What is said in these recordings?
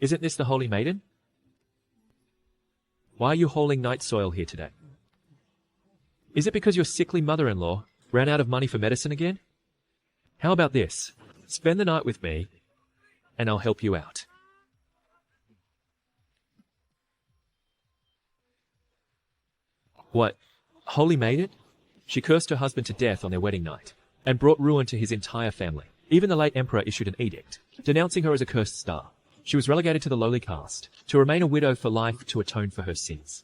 Isn't this the holy maiden? Why are you hauling night soil here today? Is it because your sickly mother-in-law ran out of money for medicine again? How about this? Spend the night with me, and I'll help you out. What? Holy maiden? She cursed her husband to death on their wedding night, and brought ruin to his entire family. Even the late emperor issued an edict, denouncing her as a cursed star. She was relegated to the lowly caste, to remain a widow for life to atone for her sins.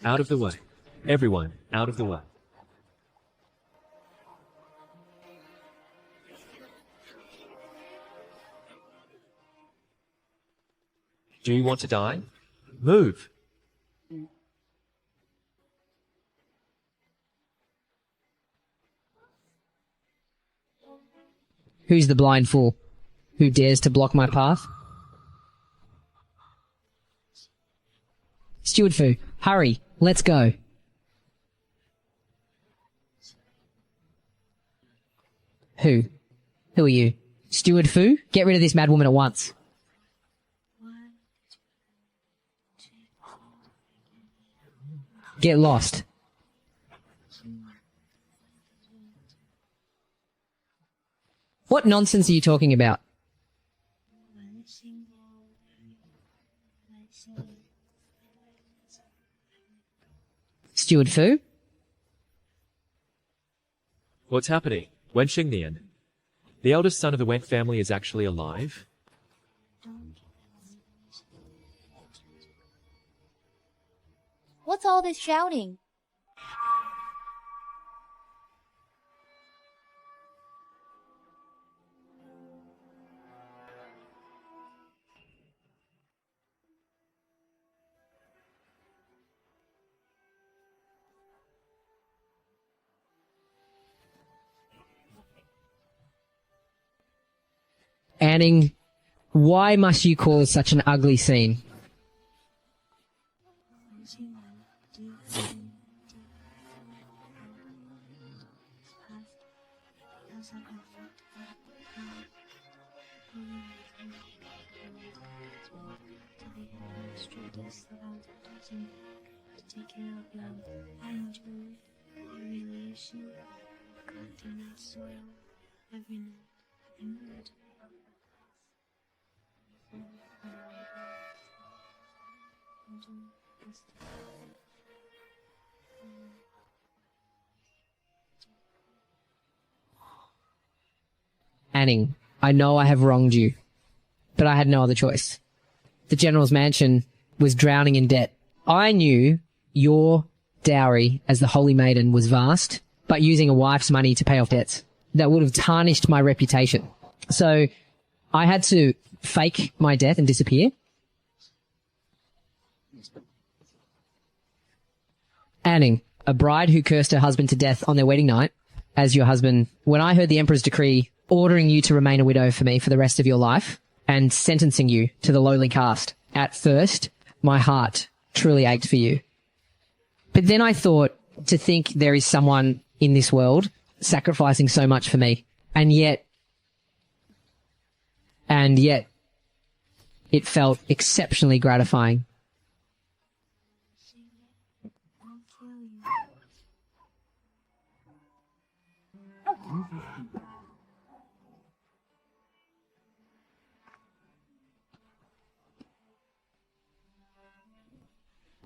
Out of the way. Everyone, out of the way. Do you want to die? Move. Who's the blind fool? Who dares to block my path? Steward Fu, hurry, let's go. Who? Who are you? Steward Fu? Get rid of this mad woman at once. Get lost. What nonsense are you talking about? Steward Fu? What's happening? Wen Xingnian, the eldest son of the Wen family, is actually alive? What's all this shouting? Anning, why must you cause such an ugly scene? Humiliation, night soil, every night, and murder. Anning, I know I have wronged you, but I had no other choice. The General's mansion was drowning in debt. I knew your dowry as the Holy Maiden was vast, but using a wife's money to pay off debts. That would have tarnished my reputation. So I had to fake my death and disappear. Anning, a bride who cursed her husband to death on their wedding night, as your husband, when I heard the Emperor's decree ordering you to remain a widow for me for the rest of your life and sentencing you to the lowly caste, at first, my heart truly ached for you. But then I thought, to think there is someone in this world sacrificing so much for me, and yet it felt exceptionally gratifying.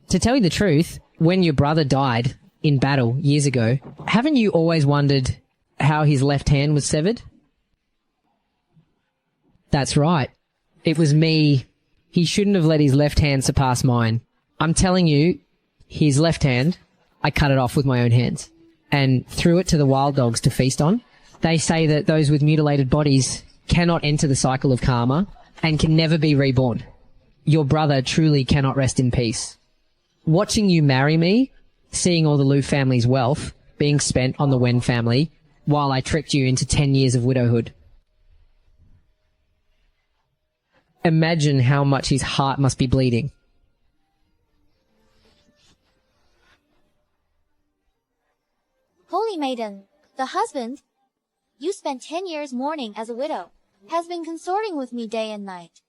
To tell you the truth, when your brother died in battle years ago, haven't you always wondered how his left hand was severed? That's right. It was me. He shouldn't have let his left hand surpass mine. I'm telling you, his left hand, I cut it off with my own hands and threw it to the wild dogs to feast on. They say that those with mutilated bodies cannot enter the cycle of karma and can never be reborn. Your brother truly cannot rest in peace. Watching you marry me, seeing all the Liu family's wealth being spent on the Wen family while I tricked you into 10 years of widowhood. Imagine how much his heart must be bleeding. Holy maiden, the husband you spent 10 years mourning as a widow, has been consorting with me day and night.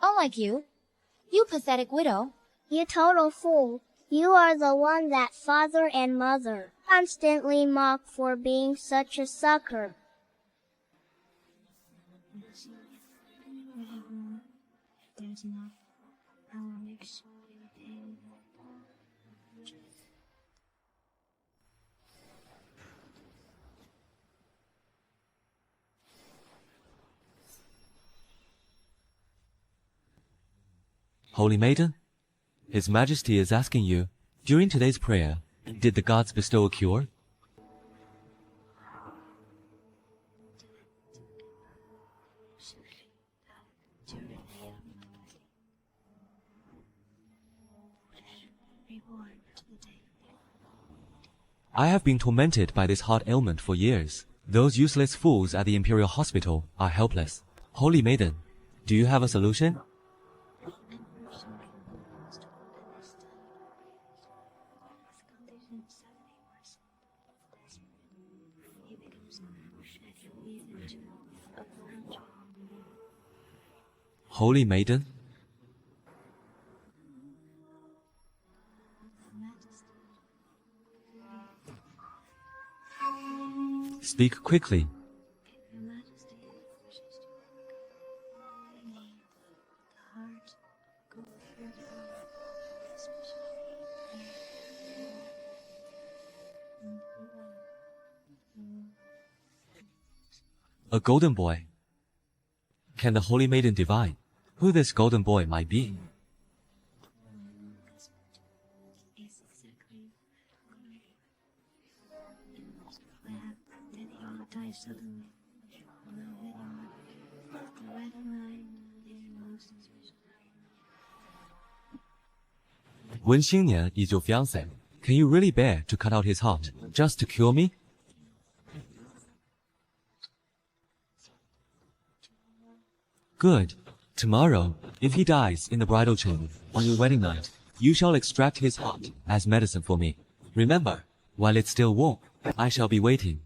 Unlike you pathetic widow. You total fool. You are the one that father and mother constantly mock for being such a sucker. There's enough. I will make sure you pay me. Holy Maiden, His Majesty is asking you, during today's prayer, did the gods bestow a cure? Reborn to the day. I have been tormented by this heart ailment for years. Those useless fools at the Imperial Hospital are helpless. Holy Maiden, do you have a solution? Holy Maiden? Speak quickly. Your Majesty wishes to make the heart go further, A golden boy. Can the Holy Maiden divine who this golden boy might be? is exactly that he will die suddenly. The red line is most special. Wen Xingnian is your fiancé. Can you really bear to cut out his heart just to cure me? Good. Tomorrow, if he dies in the bridal chamber on your wedding night, you shall extract his heart as medicine for me. Remember, while it's still warm, I shall be waiting.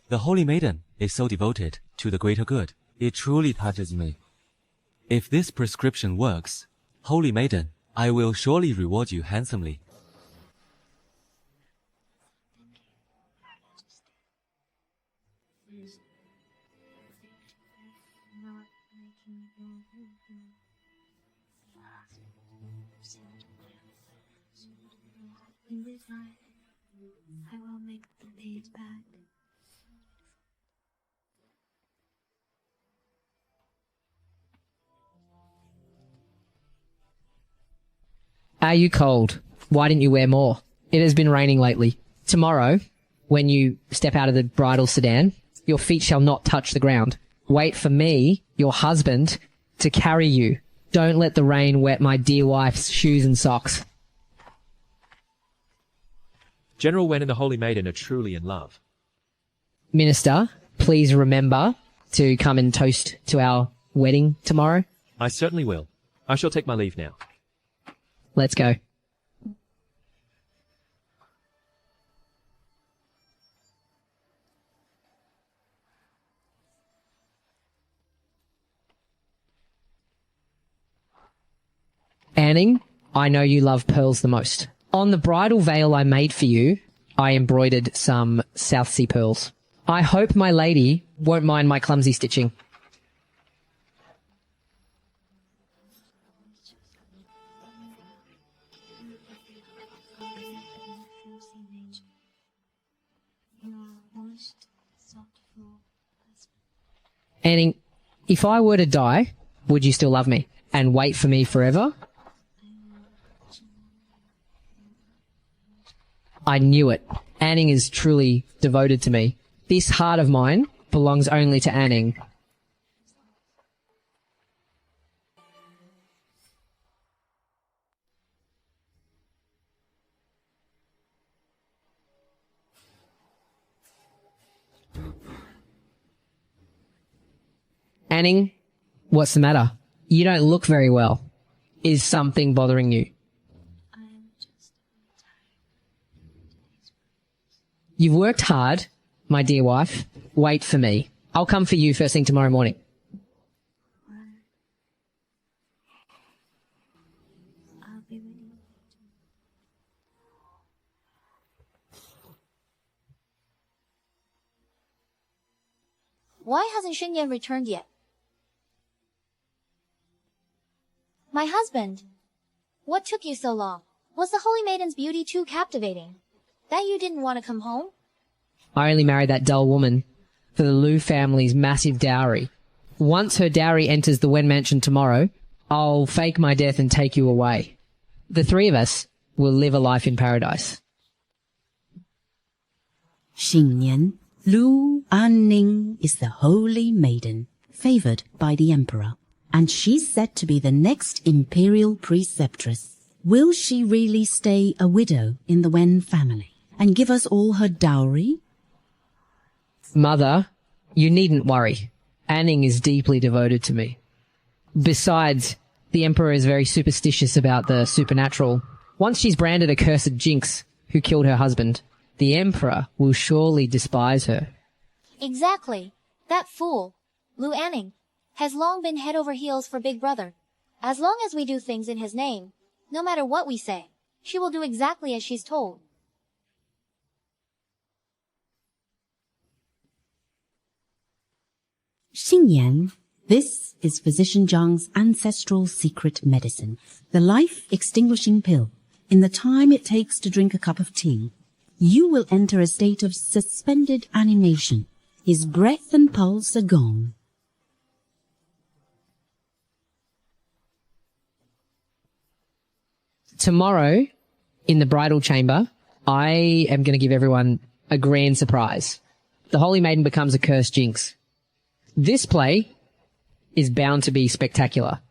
The Holy Maiden is so devoted to the greater good. It truly touches me. If this prescription works, Holy Maiden, I will surely reward you handsomely. Not making in this life, I will make the days back. Are you cold? Why didn't you wear more? It has been raining lately. Tomorrow, when you step out of the bridal sedan, your feet shall not touch the ground. Wait for me, your husband, to carry you. Don't let the rain wet my dear wife's shoes and socks. General Wen and the Holy Maiden are truly in love. Minister, please remember to come and toast to our wedding tomorrow. I certainly will. I shall take my leave now. Let's go. Anning, I know you love pearls the most. On the bridal veil I made for you, I embroidered some South Sea pearls. I hope my lady won't mind my clumsy stitching. Filthy nature. You are most thoughtful husband. Anning, if I were to die, would you still love me and wait for me forever? I knew it. Anning is truly devoted to me. This heart of mine belongs only to Anning. Anning, what's the matter? You don't look very well. Is something bothering you? I'm just You've worked hard, my dear wife. Wait for me. I'll come for you first thing tomorrow morning. I'll be waiting. Why hasn't Xingyan returned yet? My husband, what took you so long? Was the Holy Maiden's beauty too captivating, that you didn't want to come home? I only married that dull woman for the Liu family's massive dowry. Once her dowry enters the Wen mansion tomorrow, I'll fake my death and take you away. The three of us will live a life in paradise. Xingyan, Lu Anning is the holy maiden, favored by the emperor, and she's said to be the next imperial preceptress. Will she really stay a widow in the Wen family and give us all her dowry? Mother, you needn't worry. Anning is deeply devoted to me. Besides, the Emperor is very superstitious about the supernatural. Once she's branded a cursed jinx who killed her husband, the Emperor will surely despise her. Exactly. That fool, Lu Anning, has long been head over heels for Big Brother. As long as we do things in his name, no matter what we say, she will do exactly as she's told. Xingyan, this is Physician Zhang's ancestral secret medicine, the life-extinguishing pill. In the time it takes to drink a cup of tea, you will enter a state of suspended animation. His breath and pulse are gone. Tomorrow, in the bridal chamber, I am going to give everyone a grand surprise. The Holy Maiden becomes a cursed jinx. This play is bound to be spectacular.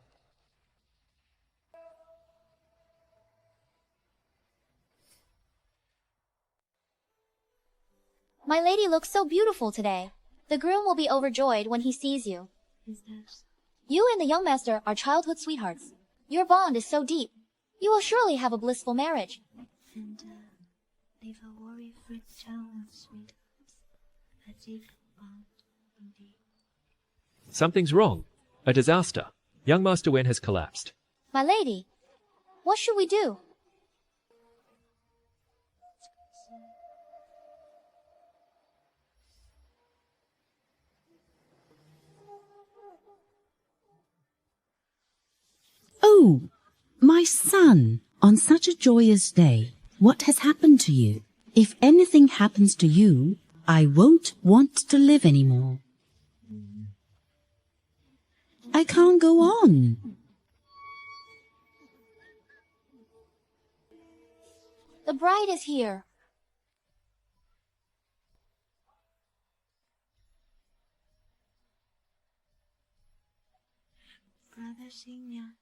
My lady looks so beautiful today. The groom will be overjoyed when he sees you. Is that? You and the young master are childhood sweethearts. Your bond is so deep. You will surely have a blissful marriage. And live a worry-free child of sweethearts. A deep bond indeed. Something's wrong. A disaster. Young Master Wen has collapsed. My lady, what should we do? Oh, my son, on such a joyous day, what has happened to you? If anything happens to you, I won't want to live anymore. I can't go on. The bride is here. Brother Xingyan,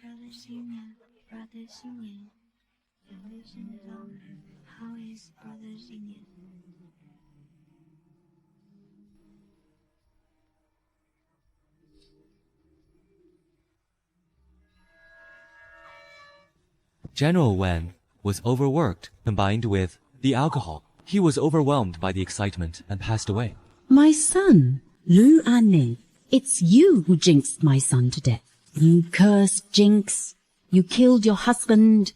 Brother Xingyan, Brother Xingyan. How is Brother Xingyan? General Wen was overworked combined with the alcohol. He was overwhelmed by the excitement and passed away. My son, Lu Anning, it's you who jinxed my son to death. You cursed jinx. You killed your husband.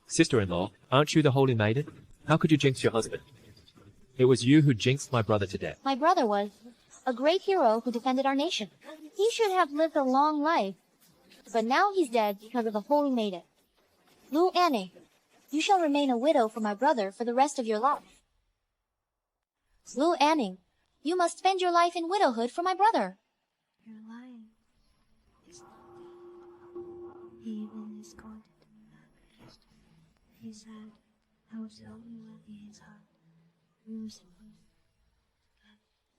Sister-in-law, aren't you the Holy Maiden? How could you jinx your husband? It was you who jinxed my brother to death. My brother was a great hero who defended our nation. He should have lived a long life. But now he's dead because of the Holy Maiden. Lu Anning, you shall remain a widow for my brother for the rest of your life. Lu Anning, you must spend your life in widowhood for my brother. You're lying. It's not. He even escorted me. He said I was the only one in his heart. We were supposed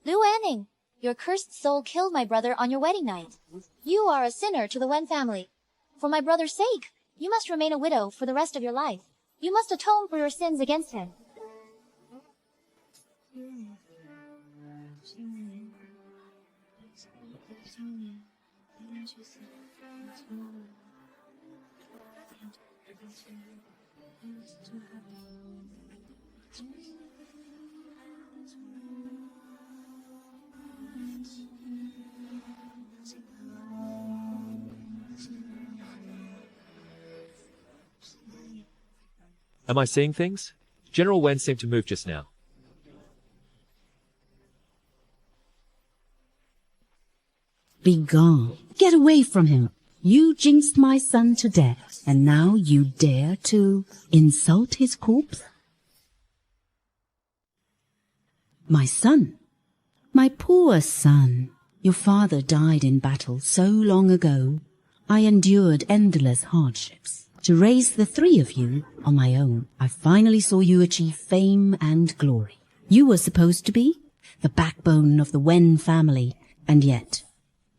to. Lu Anning, your cursed soul killed my brother on your wedding night. You are a sinner to the Wen family. For my brother's sake, you must remain a widow for the rest of your life. You must atone for your sins against him. Am I seeing things? General Wen seemed to move just now. Begone. Get away from him. You jinxed my son to death, and now you dare to insult his corpse? My son. My poor son. Your father died in battle so long ago. I endured endless hardships. To raise the three of you on my own, I finally saw you achieve fame and glory. You were supposed to be the backbone of the Wen family, and yet,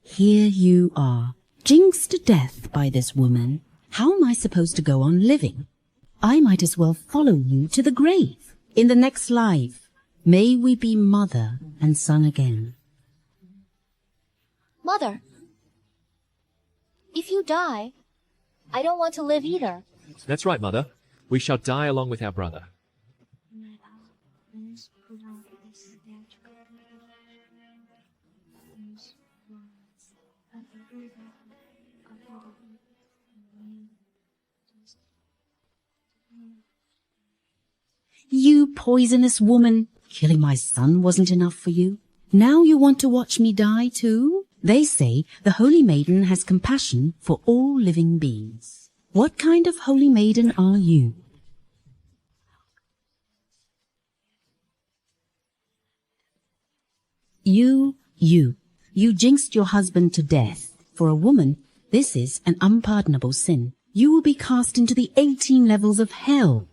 here you are, jinxed to death by this woman. How am I supposed to go on living? I might as well follow you to the grave. In the next life, may we be mother and son again. Mother, if you die, I don't want to live either. That's right, Mother. We shall die along with our brother. You poisonous woman! Killing my son wasn't enough for you. Now you want to watch me die too? They say the Holy Maiden has compassion for all living beings. What kind of Holy Maiden are you? You jinxed your husband to death. For a woman, this is an unpardonable sin. You will be cast into the 18 levels of hell.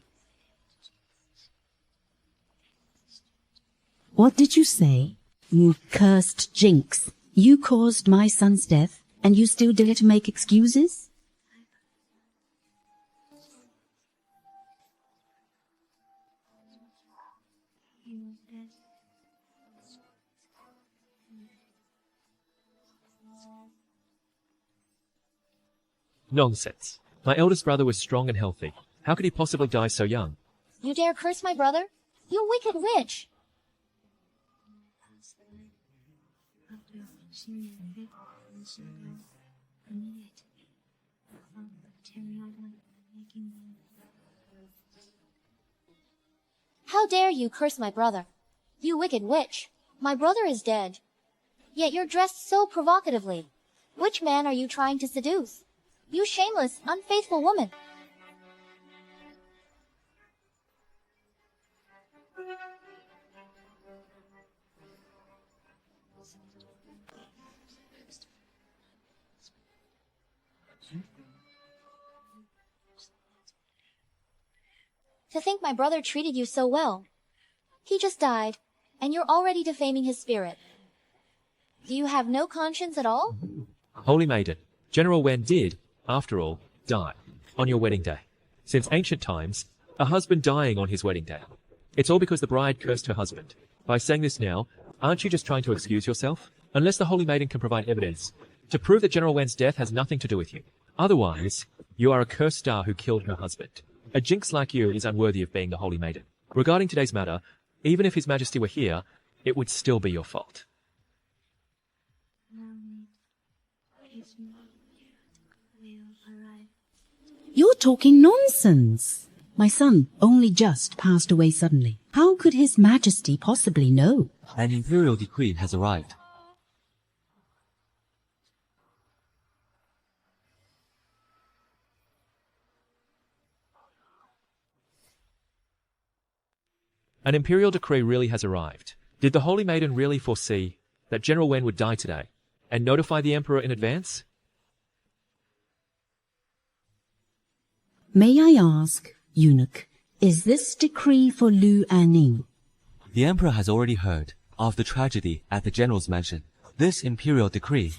What did you say? You cursed jinx. You caused my son's death, and you still dare to make excuses? Nonsense. My eldest brother was strong and healthy. How could he possibly die so young? You dare curse my brother? You wicked witch! How dare you curse my brother? You wicked witch! My brother is dead. Yet you're dressed so provocatively. Which man are you trying to seduce? You shameless, unfaithful woman! To think my brother treated you so well. He just died, and you're already defaming his spirit. Do you have no conscience at all? Holy Maiden, General Wen did, after all, die on your wedding day. Since ancient times, a husband dying on his wedding day. It's all because the bride cursed her husband. By saying this now, aren't you just trying to excuse yourself? Unless the Holy Maiden can provide evidence to prove that General Wen's death has nothing to do with you. Otherwise, you are a cursed star who killed her husband. A jinx like you is unworthy of being the Holy Maiden. Regarding today's matter, even if His Majesty were here, it would still be your fault. You're talking nonsense. My son only just passed away suddenly. How could His Majesty possibly know? An imperial decree has arrived. An imperial decree really has arrived. Did the Holy Maiden really foresee that General Wen would die today and notify the Emperor in advance? May I ask, eunuch, is this decree for Lu Anning? The Emperor has already heard of the tragedy at the General's mansion. This imperial decree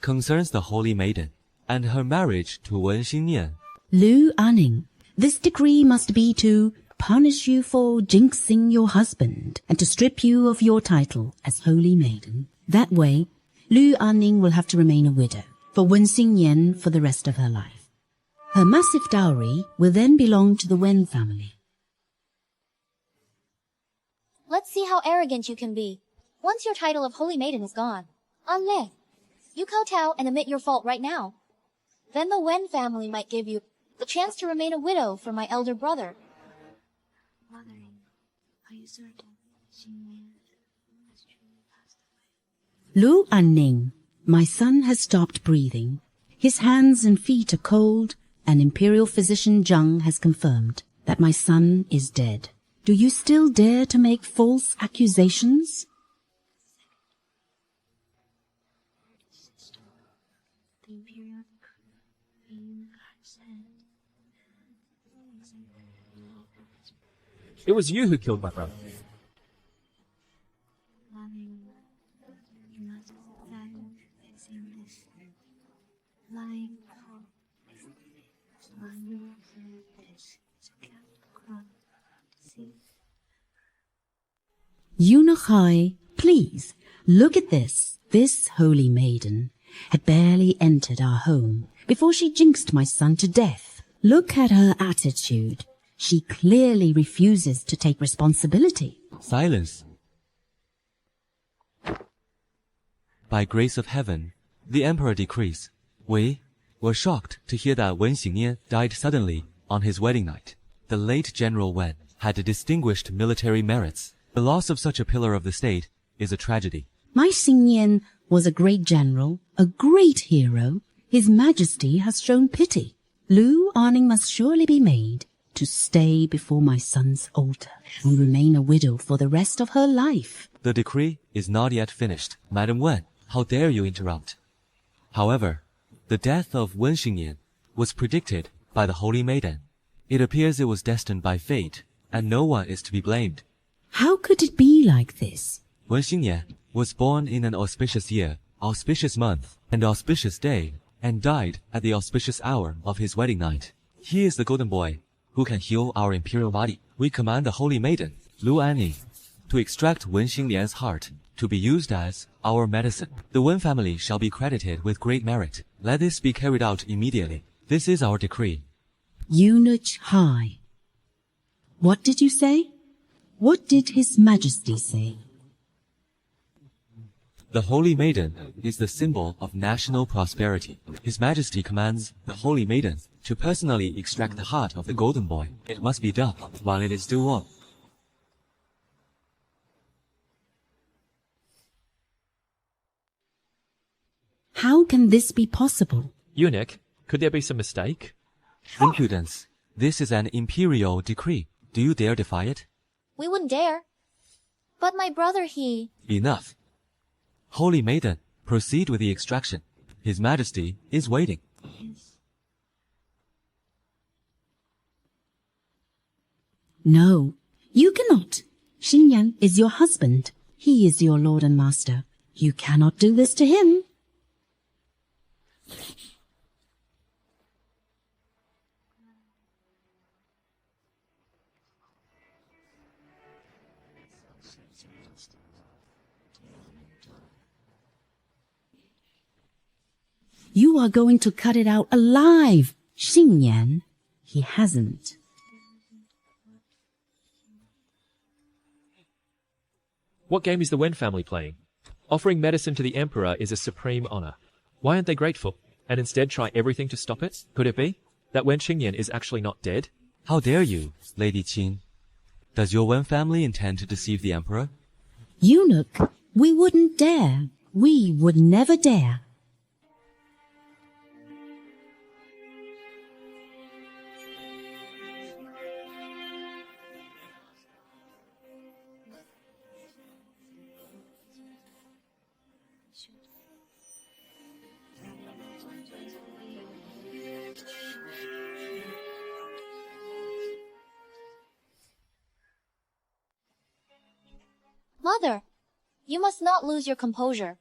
concerns the Holy Maiden and her marriage to Wen Xingnian. Lu Anning, this decree must be to punish you for jinxing your husband and to strip you of your title as Holy Maiden. That way, Lu Anning will have to remain a widow for Wen Xingyan for the rest of her life. Her massive dowry will then belong to the Wen family. Let's see how arrogant you can be. Once your title of Holy Maiden is gone, Anle, you kowtow and admit your fault right now. Then the Wen family might give you the chance to remain a widow for my elder brother. Mother, are you certain Xingyan has truly passed away? Lu Anning, my son has stopped breathing. His hands and feet are cold, and Imperial Physician Zhang has confirmed that my son is dead. Do you still dare to make false accusations? The Imperial Queen said It was you who killed my brother. loving you must stand facing this lying for one this is a crown to see. Eunuch Hai, please, look at this. This holy maiden had barely entered our home before she jinxed my son to death. Look at her attitude. She clearly refuses to take responsibility. Silence. By grace of heaven, the emperor decrees. We were shocked to hear that Wen Xingyan died suddenly on his wedding night. The late General Wen had distinguished military merits. The loss of such a pillar of the state is a tragedy. My Xingyan was a great general, a great hero. His Majesty has shown pity. Lu Anning must surely be made to stay before my son's altar and remain a widow for the rest of her life. The decree is not yet finished. Madam Wen, how dare you interrupt? However, the death of Wen Xingyan was predicted by the Holy Maiden. It appears it was destined by fate, and no one is to be blamed. How could it be like this? Wen Xingyan was born in an auspicious year, auspicious month, and auspicious day, and died at the auspicious hour of his wedding night. He is the golden boy who can heal our imperial body. We command the Holy Maiden, Lu Anning, to extract Wen Xingyan's heart to be used as our medicine. The Wen family shall be credited with great merit. Let this be carried out immediately. This is our decree. Eunuch Hai. What did you say? What did His Majesty say? The Holy Maiden is the symbol of national prosperity. His Majesty commands the Holy Maiden to personally extract the heart of the golden boy. It must be done while it is still warm. How can this be possible? Eunuch, could there be some mistake? Impudence. This is an imperial decree. Do you dare defy it? We wouldn't dare. But my brother, he... Enough. Holy Maiden, proceed with the extraction. His Majesty is waiting. No, you cannot. Xingyan is your husband. He is your lord and master. You cannot do this to him. You are going to cut it out alive. Xingyan, he hasn't. What game is the Wen family playing? Offering medicine to the Emperor is a supreme honor. Why aren't they grateful, and instead try everything to stop it? Could it be that Wen Xingyan is actually not dead? How dare you, Lady Qin? Does your Wen family intend to deceive the Emperor? Eunuch, we wouldn't dare. We would never dare. Mother, you must not lose your composure.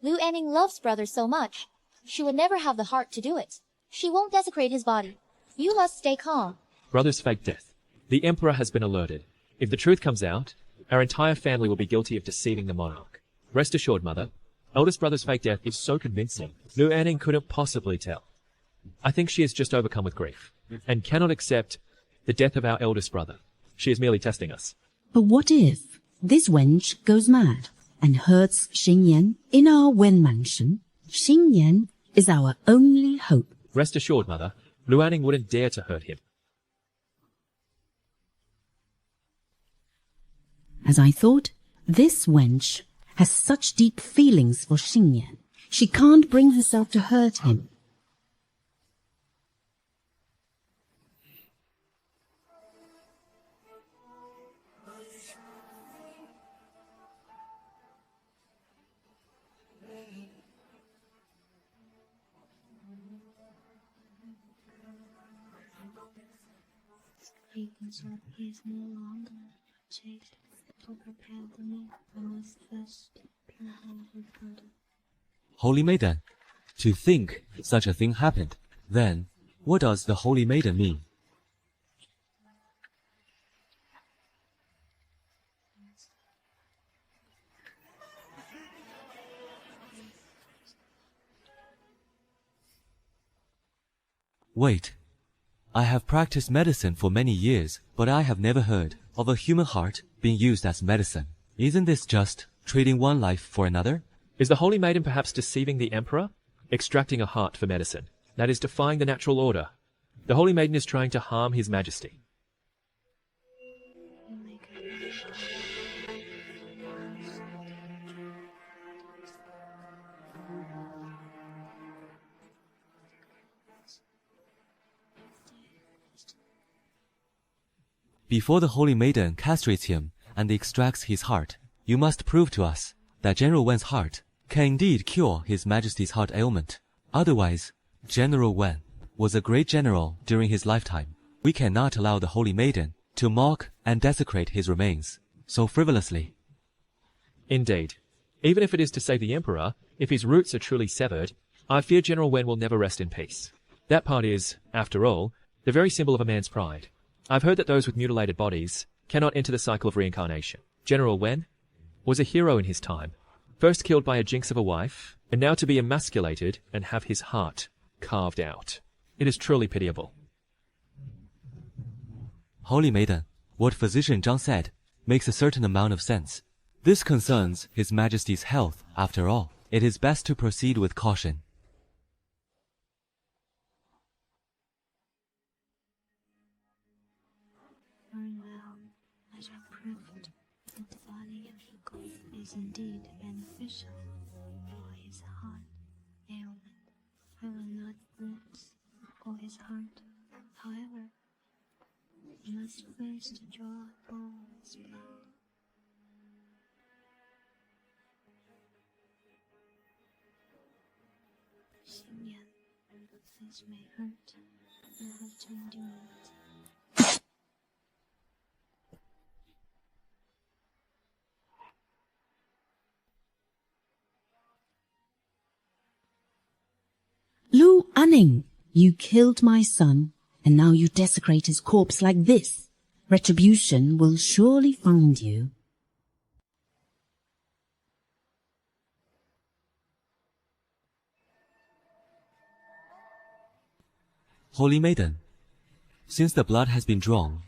Lu Anning loves brother so much. She would never have the heart to do it. She won't desecrate his body. You must stay calm. Brother's fake death. The Emperor has been alerted. If the truth comes out, our entire family will be guilty of deceiving the monarch. Rest assured, Mother, Eldest brother's fake death is so convincing. Lu Anning couldn't possibly tell. I think she is just overcome with grief and cannot accept the death of our eldest brother. She is merely testing us. But what if this wench goes mad and hurts Xing Yan in our Wen mansion? Xing Yan is our only hope. Rest assured, Mother, Lu Anning wouldn't dare to hurt him. As I thought, this wench has such deep feelings for Xing Yan. She can't bring herself to hurt him. He is no longer chaste. To prepare the meal, I must first pure him with blood. Holy Maiden, to think such a thing happened. Then, what does the Holy Maiden mean? Wait. I have practiced medicine for many years, but I have never heard of a human heart being used as medicine. Isn't this just trading one life for another? Is the Holy Maiden perhaps deceiving the Emperor? Extracting a heart for medicine. That is defying the natural order. The Holy Maiden is trying to harm His Majesty. Before the Holy Maiden castrates him and extracts his heart, you must prove to us that General Wen's heart can indeed cure His Majesty's heart ailment. Otherwise, General Wen was a great general during his lifetime. We cannot allow the Holy Maiden to mock and desecrate his remains so frivolously. Indeed. Even if it is to save the Emperor, if his roots are truly severed, I fear General Wen will never rest in peace. That part is, after all, the very symbol of a man's pride. I've heard that those with mutilated bodies cannot enter the cycle of reincarnation. General Wen was a hero in his time, first killed by a jinx of a wife, and now to be emasculated and have his heart carved out. It is truly pitiable. Holy Maiden, what Physician Zhang said makes a certain amount of sense. This concerns His Majesty's health, after all. It is best to proceed with caution. Very well, I shall prove that the body of the god is indeed beneficial for his heart ailment. I will not bless for his heart. However, he must first draw all his blood. Xing Yan, this may hurt. I have to endure it. Lu Anning, you killed my son, and now you desecrate his corpse like this. Retribution will surely find you. Holy Maiden, since the blood has been drawn,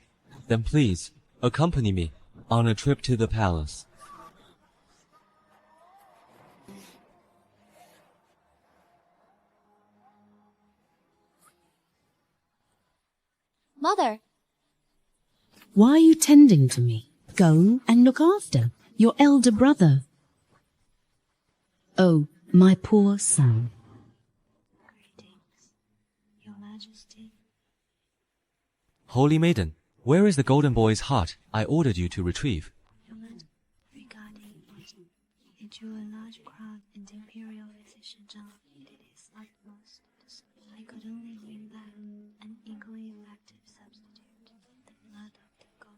then please accompany me on a trip to the palace. Mother, Why are you tending to me? Go and look after your elder brother. Oh, my poor son. Greetings, Your Majesty. Holy Maiden, where is the golden boy's heart I ordered you to retrieve? Your Majesty, regarding it drew a large crowd in the Imperial Physician Zhang did his utmost. I could only bring back an equally effective substitute, the blood of the god.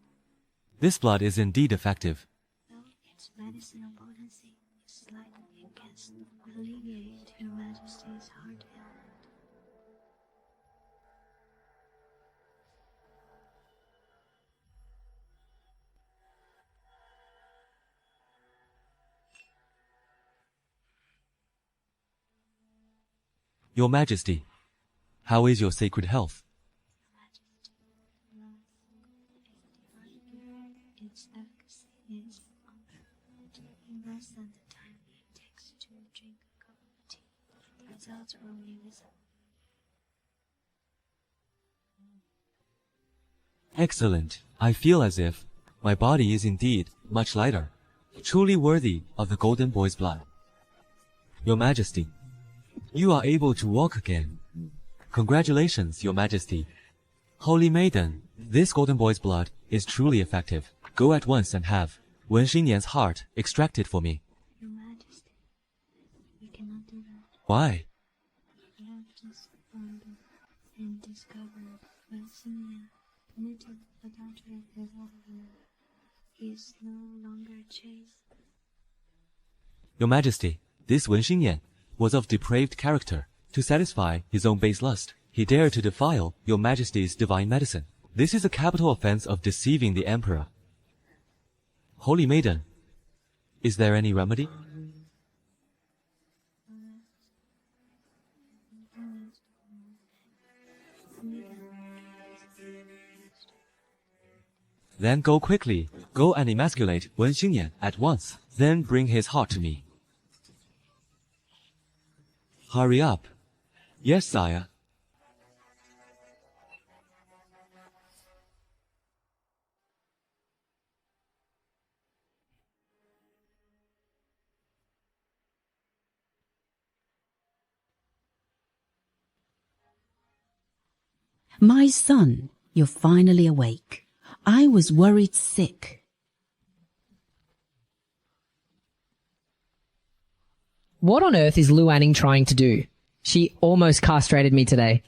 This blood is indeed effective. Though its medicinal potency is slightly against, will alleviate Your Majesty's heart ailment. Your Majesty, how is your sacred health? Its efficacy is in less than the time it takes to drink a cup of tea. Results will be visible. Excellent. I feel as if my body is indeed much lighter, truly worthy of the golden boy's blood. Your Majesty, you are able to walk again. Congratulations, Your Majesty. Holy Maiden, this golden boy's blood is truly effective. Go at once and have Wen Xingnian's heart extracted for me. Your Majesty, we cannot do that. Why? We have just found and discovered that Xingnian committed adultery with everyone. He is no longer chaste. Your Majesty, this Wen Xingnian was of depraved character. To satisfy his own base lust, he dared to defile Your Majesty's divine medicine. This is a capital offense of deceiving the Emperor. Holy Maiden, is there any remedy? Then go quickly. Go and emasculate Wen Xingnian at once. Then bring his heart to me. Hurry up. Yes, sire. My son, you're finally awake. I was worried sick. What on earth is Lu Anning trying to do? She almost castrated me today.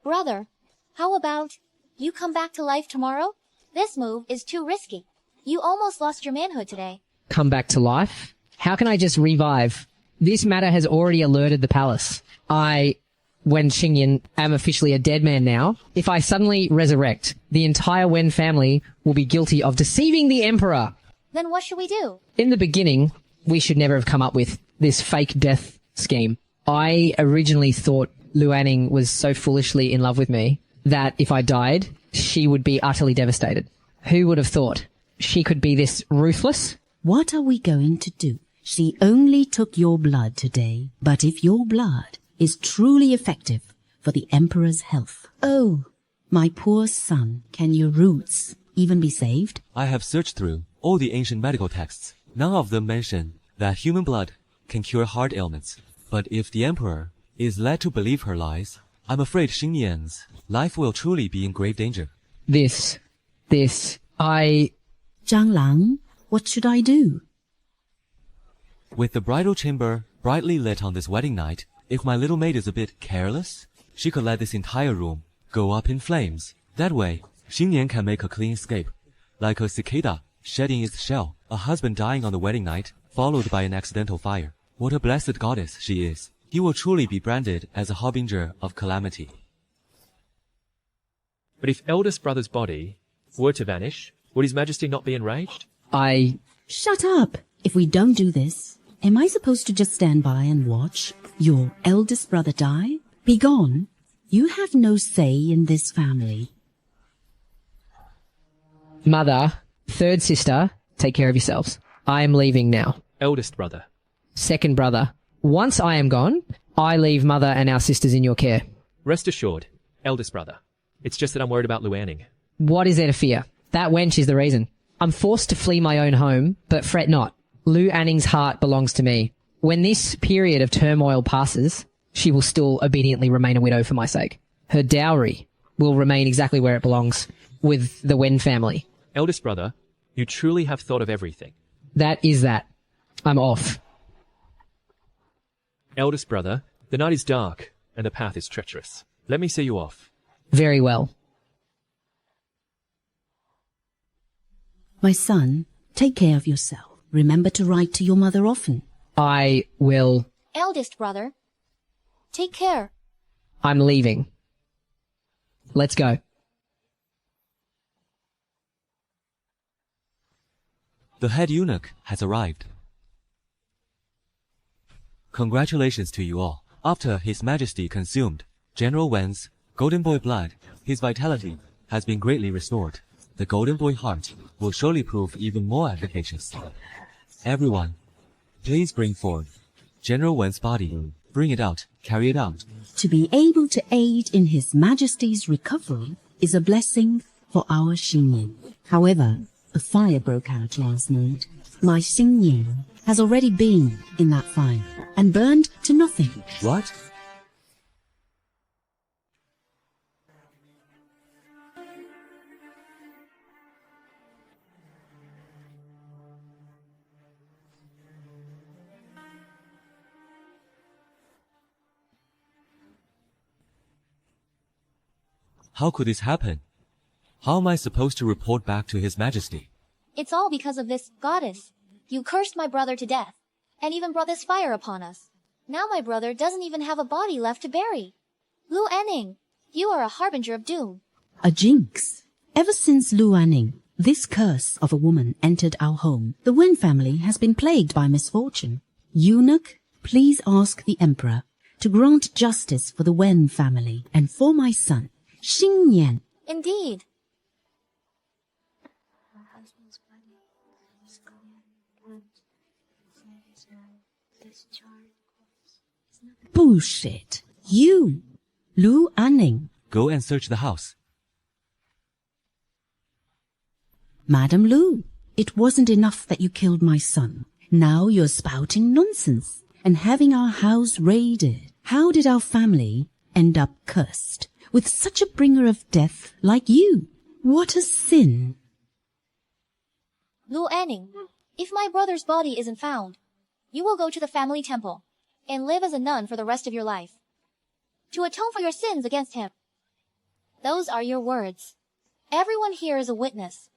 Brother, how about you come back to life tomorrow? This move is too risky. You almost lost your manhood today. Come back to life? How can I just revive? This matter has already alerted the palace. Wen Xingnian, am officially a dead man now. If I suddenly resurrect, the entire Wen family will be guilty of deceiving the emperor. Then what should we do? In the beginning, we should never have come up with this fake death scheme. I originally thought Lu Anning was so foolishly in love with me that if I died, she would be utterly devastated. Who would have thought she could be this ruthless? What are we going to do? She only took your blood today, but if your blood is truly effective for the Emperor's health. Oh, my poor son, can your roots even be saved? I have searched through all the ancient medical texts. None of them mention that human blood can cure heart ailments. But if the Emperor is led to believe her lies, I'm afraid Xingnian's life will truly be in grave danger. Zhang Lang, what should I do? With the bridal chamber brightly lit on this wedding night, if my little maid is a bit careless, she could let this entire room go up in flames. That way, Xingnian can make a clean escape. Like a cicada shedding its shell, a husband dying on the wedding night, followed by an accidental fire. What a blessed goddess she is. He will truly be branded as a harbinger of calamity. But if eldest brother's body were to vanish, would His Majesty not be enraged? Shut up! If we don't do this, am I supposed to just stand by and watch your eldest brother die? Be gone. You have no say in this family. Mother, third sister, take care of yourselves. I am leaving now. Eldest brother. Second brother, once I am gone, I leave mother and our sisters in your care. Rest assured, eldest brother. It's just that I'm worried about Lu Anning. What is there to fear? That wench is the reason. I'm forced to flee my own home, but fret not. Lu Anning's heart belongs to me. When this period of turmoil passes, she will still obediently remain a widow for my sake. Her dowry will remain exactly where it belongs, with the Wen family. Eldest brother, you truly have thought of everything. That is that. I'm off. Eldest brother, the night is dark and the path is treacherous. Let me see you off. Very well. My son, take care of yourself. Remember to write to your mother often. I will. Eldest brother, take care. I'm leaving. Let's go. The head eunuch has arrived. Congratulations to you all. After His Majesty consumed General Wen's Golden Boy blood, his vitality has been greatly restored. The Golden Boy heart will surely prove even more efficacious. Everyone, please bring forward General Wen's body. Bring it out. Carry it out. To be able to aid in His Majesty's recovery is a blessing for our Xingyin. However, a fire broke out last night. My Xingyin has already been in that fire and burned to nothing. What? How could this happen? How am I supposed to report back to His Majesty? It's all because of this goddess. You cursed my brother to death, and even brought this fire upon us. Now my brother doesn't even have a body left to bury. Lu Anning, you are a harbinger of doom. A jinx. Ever since Lu Anning, this curse of a woman entered our home, the Wen family has been plagued by misfortune. Eunuch, please ask the Emperor to grant justice for the Wen family and for my son, Xingyan. Indeed. My husband's body is gone, and his discharged corpse is not. Bullshit. You, Lu Anning. Go and search the house. Madam Lu, it wasn't enough that you killed my son. Now you're spouting nonsense and having our house raided. How did our family end up cursed with such a bringer of death like you? What a sin. Lu Anning, if my brother's body isn't found, you will go to the family temple and live as a nun for the rest of your life, to atone for your sins against him. Those are your words. Everyone here is a witness.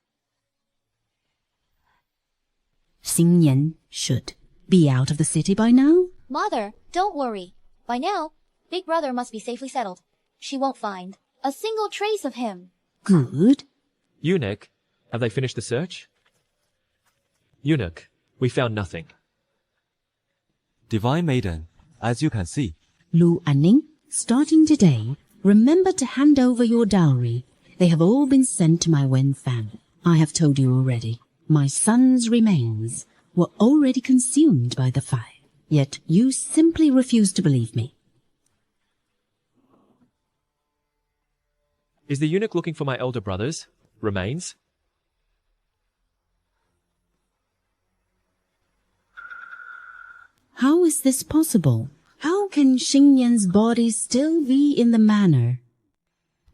Xingyan should be out of the city by now. Mother, don't worry. By now, Big Brother must be safely settled. She won't find a single trace of him. Good. Eunuch, have they finished the search? Eunuch, we found nothing. Divine Maiden, as you can see, Lu Anning, starting today, remember to hand over your dowry. They have all been sent to my Wen family. I have told you already. My son's remains were already consumed by the fire. Yet you simply refuse to believe me. Is the eunuch looking for my elder brother's remains? How is this possible? How can Xingyan's body still be in the manor?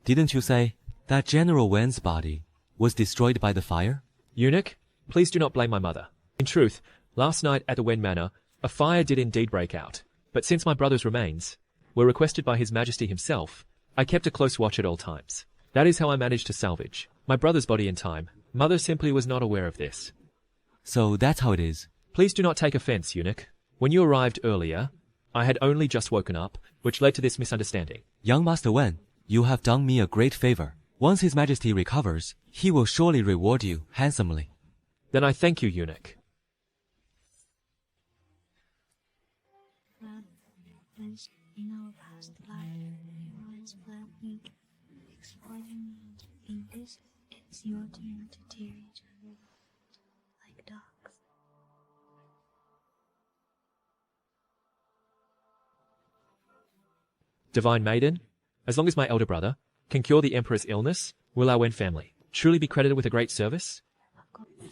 didn't you say that General Wen's body was destroyed by the fire? Eunuch, please do not blame my mother. In truth, last night at the Wen Manor, a fire did indeed break out. But since my brother's remains were requested by His Majesty himself, I kept a close watch at all times. That is how I managed to salvage my brother's body in time. Mother simply was not aware of this. So that's how it is. Please do not take offense, Eunuch. When you arrived earlier, I had only just woken up, which led to this misunderstanding. Young Master Wen, you have done me a great favor. Once His Majesty recovers, he will surely reward you handsomely. Then I thank you, Eunuch. Once in our past life, once black ink exploiting me. In this, it's your turn to tear each other like dogs. Divine Maiden, as long as my elder brother can cure the Emperor's illness, will our Wen family truly be credited with a great service?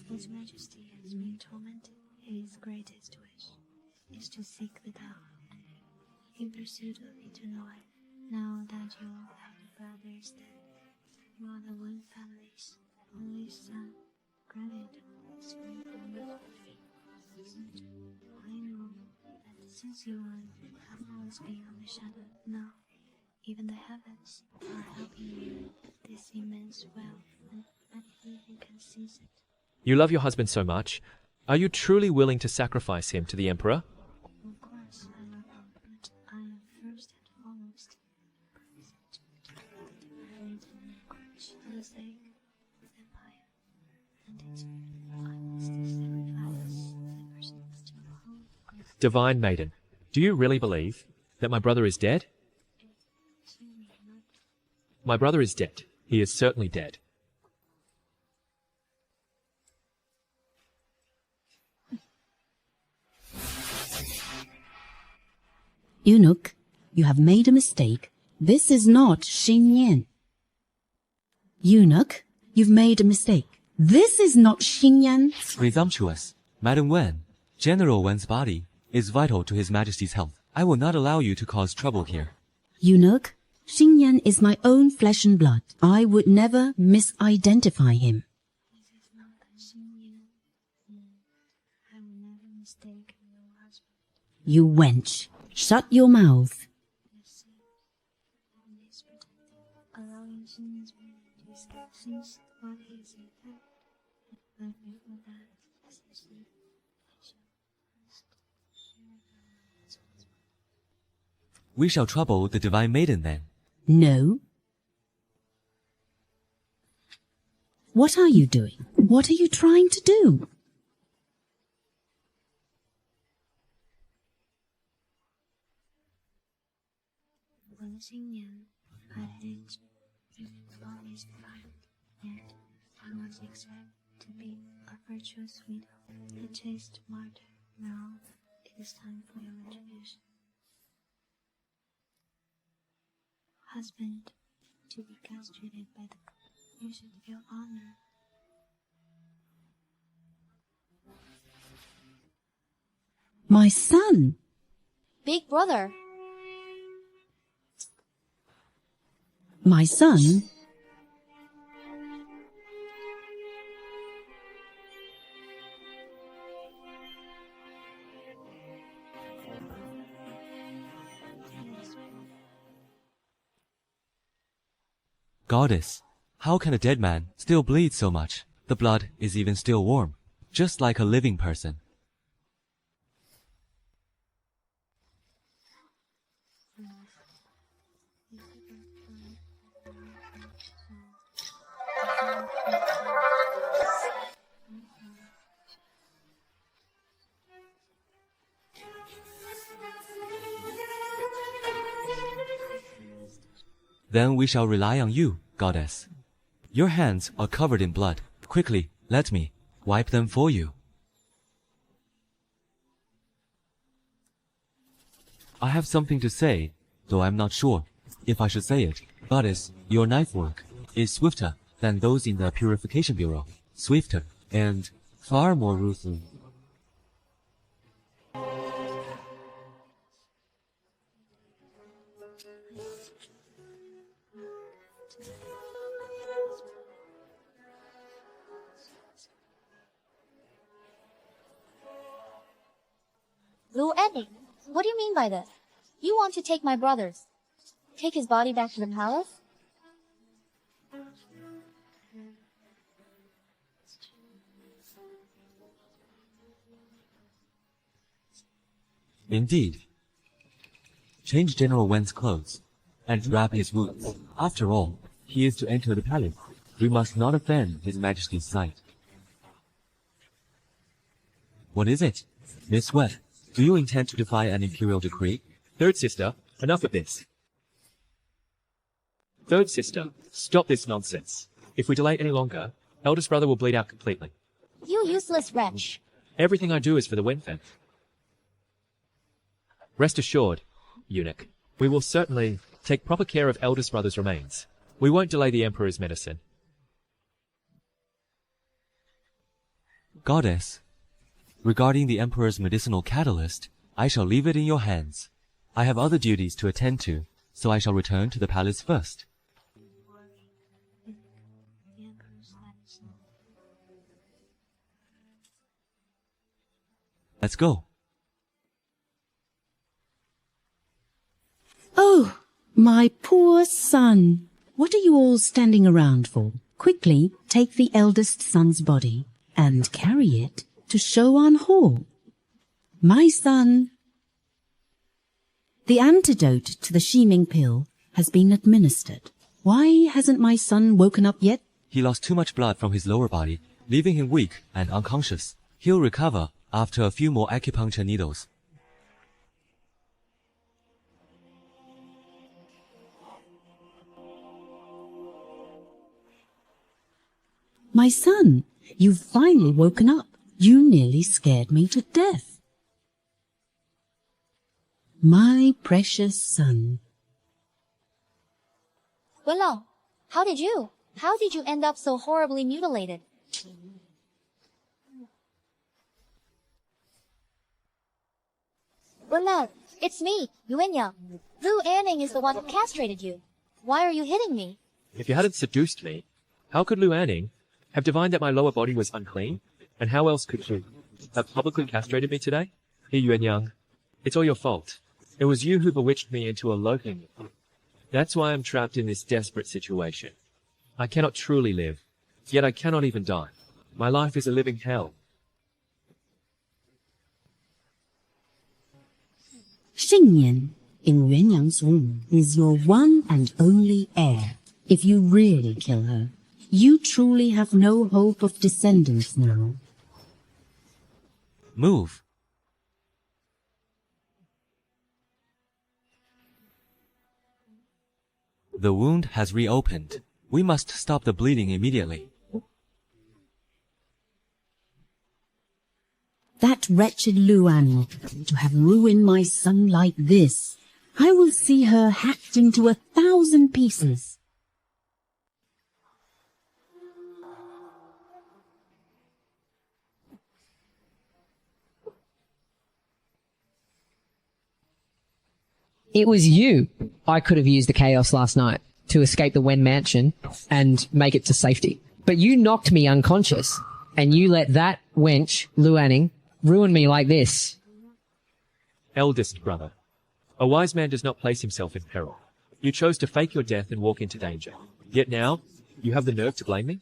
His Majesty has been tormented. His greatest wish is to seek the Tao in pursuit of eternal life. Now that your elder brother is dead, you are the Wen family's only son. Granted, it's very wonderful. I know that since you have always been on the shadow, now even the heavens are helping you this immense wealth, and he who can seize it. You love your husband so much. Are you truly willing to sacrifice him to the Emperor? Of course, I love him, but I am first and foremost devoted for the sake of the Empire, and I must sacrifice the persons to whom Divine Maiden, do you really believe That my brother is dead? My brother is dead. He is certainly dead. Eunuch, you have made a mistake. This is not Xingyan. Eunuch, you've made a mistake. This is not Xingyan. Presumptuous. Madam Wen, General Wen's body is vital to His Majesty's health. I will not allow you to cause trouble here. Eunuch, Xingyan is my own flesh and blood. I would never misidentify him. This is not the Xingyan. I will never mistake your husband. You wench, shut your mouth. Allowing Xingyan's body to escape since what is in fact. But before that, We shall trouble the divine maiden then. No. What are you doing? What are you trying to do? when Xingyan had his body's life, yet I was accepted to be a virtuous widow, a chaste martyr. Now it is time for your retribution. Husband, to be castrated by the you should feel honor. My son! Big brother. My son? Goddess, how can a dead man still bleed so much? The blood is even still warm, just like a living person. Then we shall rely on you, Goddess. Your hands are covered in blood. Quickly, let me wipe them for you. I have something to say, though I'm not sure if I should say it. Goddess, your knife work is swifter than those in the Purification Bureau. Swifter and far more ruthless. Lu Ending, what do you mean by this? You want to take my brother's? Take his body back to the palace? Indeed. Change General Wen's clothes and wrap his wounds. After all, he is to enter the palace. We must not offend His Majesty's sight. What is it? Miss Wen, do you intend to defy an imperial decree? Third sister, enough of this. Third sister, stop this nonsense. If we delay any longer, eldest brother will bleed out completely. You useless wretch. Everything I do is for the Wen family. Rest assured, eunuch, we will certainly take proper care of eldest brother's remains. We won't delay the emperor's medicine. Goddess, regarding the emperor's medicinal catalyst, I shall leave it in your hands. I have other duties to attend to, so I shall return to the palace first. The emperor's medicine. Let's go. Oh, my poor son. What are you all standing around for? Quickly take the eldest son's body and carry it to Shouan Hall. My son. The antidote to the Shiming pill has been administered. Why hasn't my son woken up yet? He lost too much blood from his lower body, leaving him weak and unconscious. He'll recover after a few more acupuncture needles. My son, you've finally woken up. You nearly scared me to death. My precious son. Wenlong, how did you end up so horribly mutilated? Wenlong, it's me, Yuenyang. Lu Anning is the one who castrated you. Why are you hitting me? If you hadn't seduced me, how could Lu Anning have divined that my lower body was unclean? And how else could she have publicly castrated me today? Here, Yuan Yang, it's all your fault. It was you who bewitched me into eloping. That's why I'm trapped in this desperate situation. I cannot truly live, yet I cannot even die. My life is a living hell. Xingyan, in Yuanyang's womb, is your one and only heir. If you really kill her, you truly have no hope of descendants now. Move. The wound has reopened. We must stop the bleeding immediately. That wretched Lu Anning, to have ruined my son like this. I will see her hacked into 1,000 pieces. It was you. I could have used the chaos last night to escape the Wen mansion and make it to safety. But you knocked me unconscious, and you let that wench, Lu Anning, ruin me like this. Eldest brother, a wise man does not place himself in peril. You chose to fake your death and walk into danger. Yet now, you have the nerve to blame me?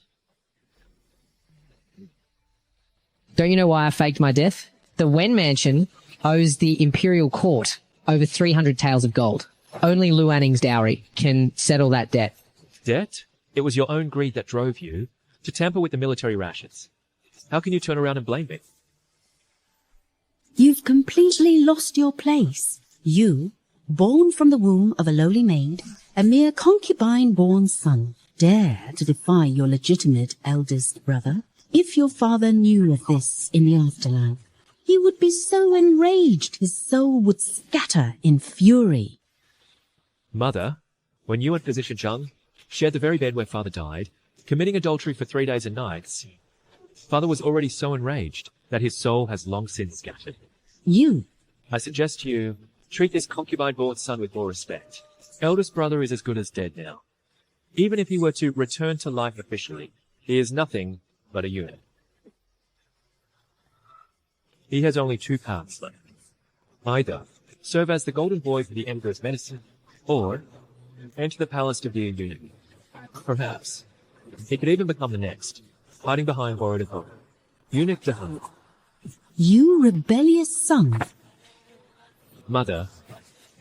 Don't you know why I faked my death? The Wen mansion owes the Imperial Court over 300 taels of gold. Only Lu Anning's dowry can settle that debt. Debt? It was your own greed that drove you to tamper with the military rations. How can you turn around and blame me? You've completely lost your place. You, born from the womb of a lowly maid, a mere concubine-born son, dare to defy your legitimate eldest brother. If your father knew of this in the afterlife, he would be so enraged his soul would scatter in fury. Mother, when you and Physician Zhang shared the very bed where father died, committing adultery for 3 days and nights, father was already so enraged that his soul has long since scattered. You. I suggest you treat this concubine-born son with more respect. Eldest brother is as good as dead now. Even if he were to return to life officially, he is nothing but a eunuch. He has only 2 paths left. Either serve as the golden boy for the emperor's medicine, or enter the palace to be a eunuch. Perhaps he could even become the next, hiding behind borrowed home. Eunuch to home. You rebellious son. Mother,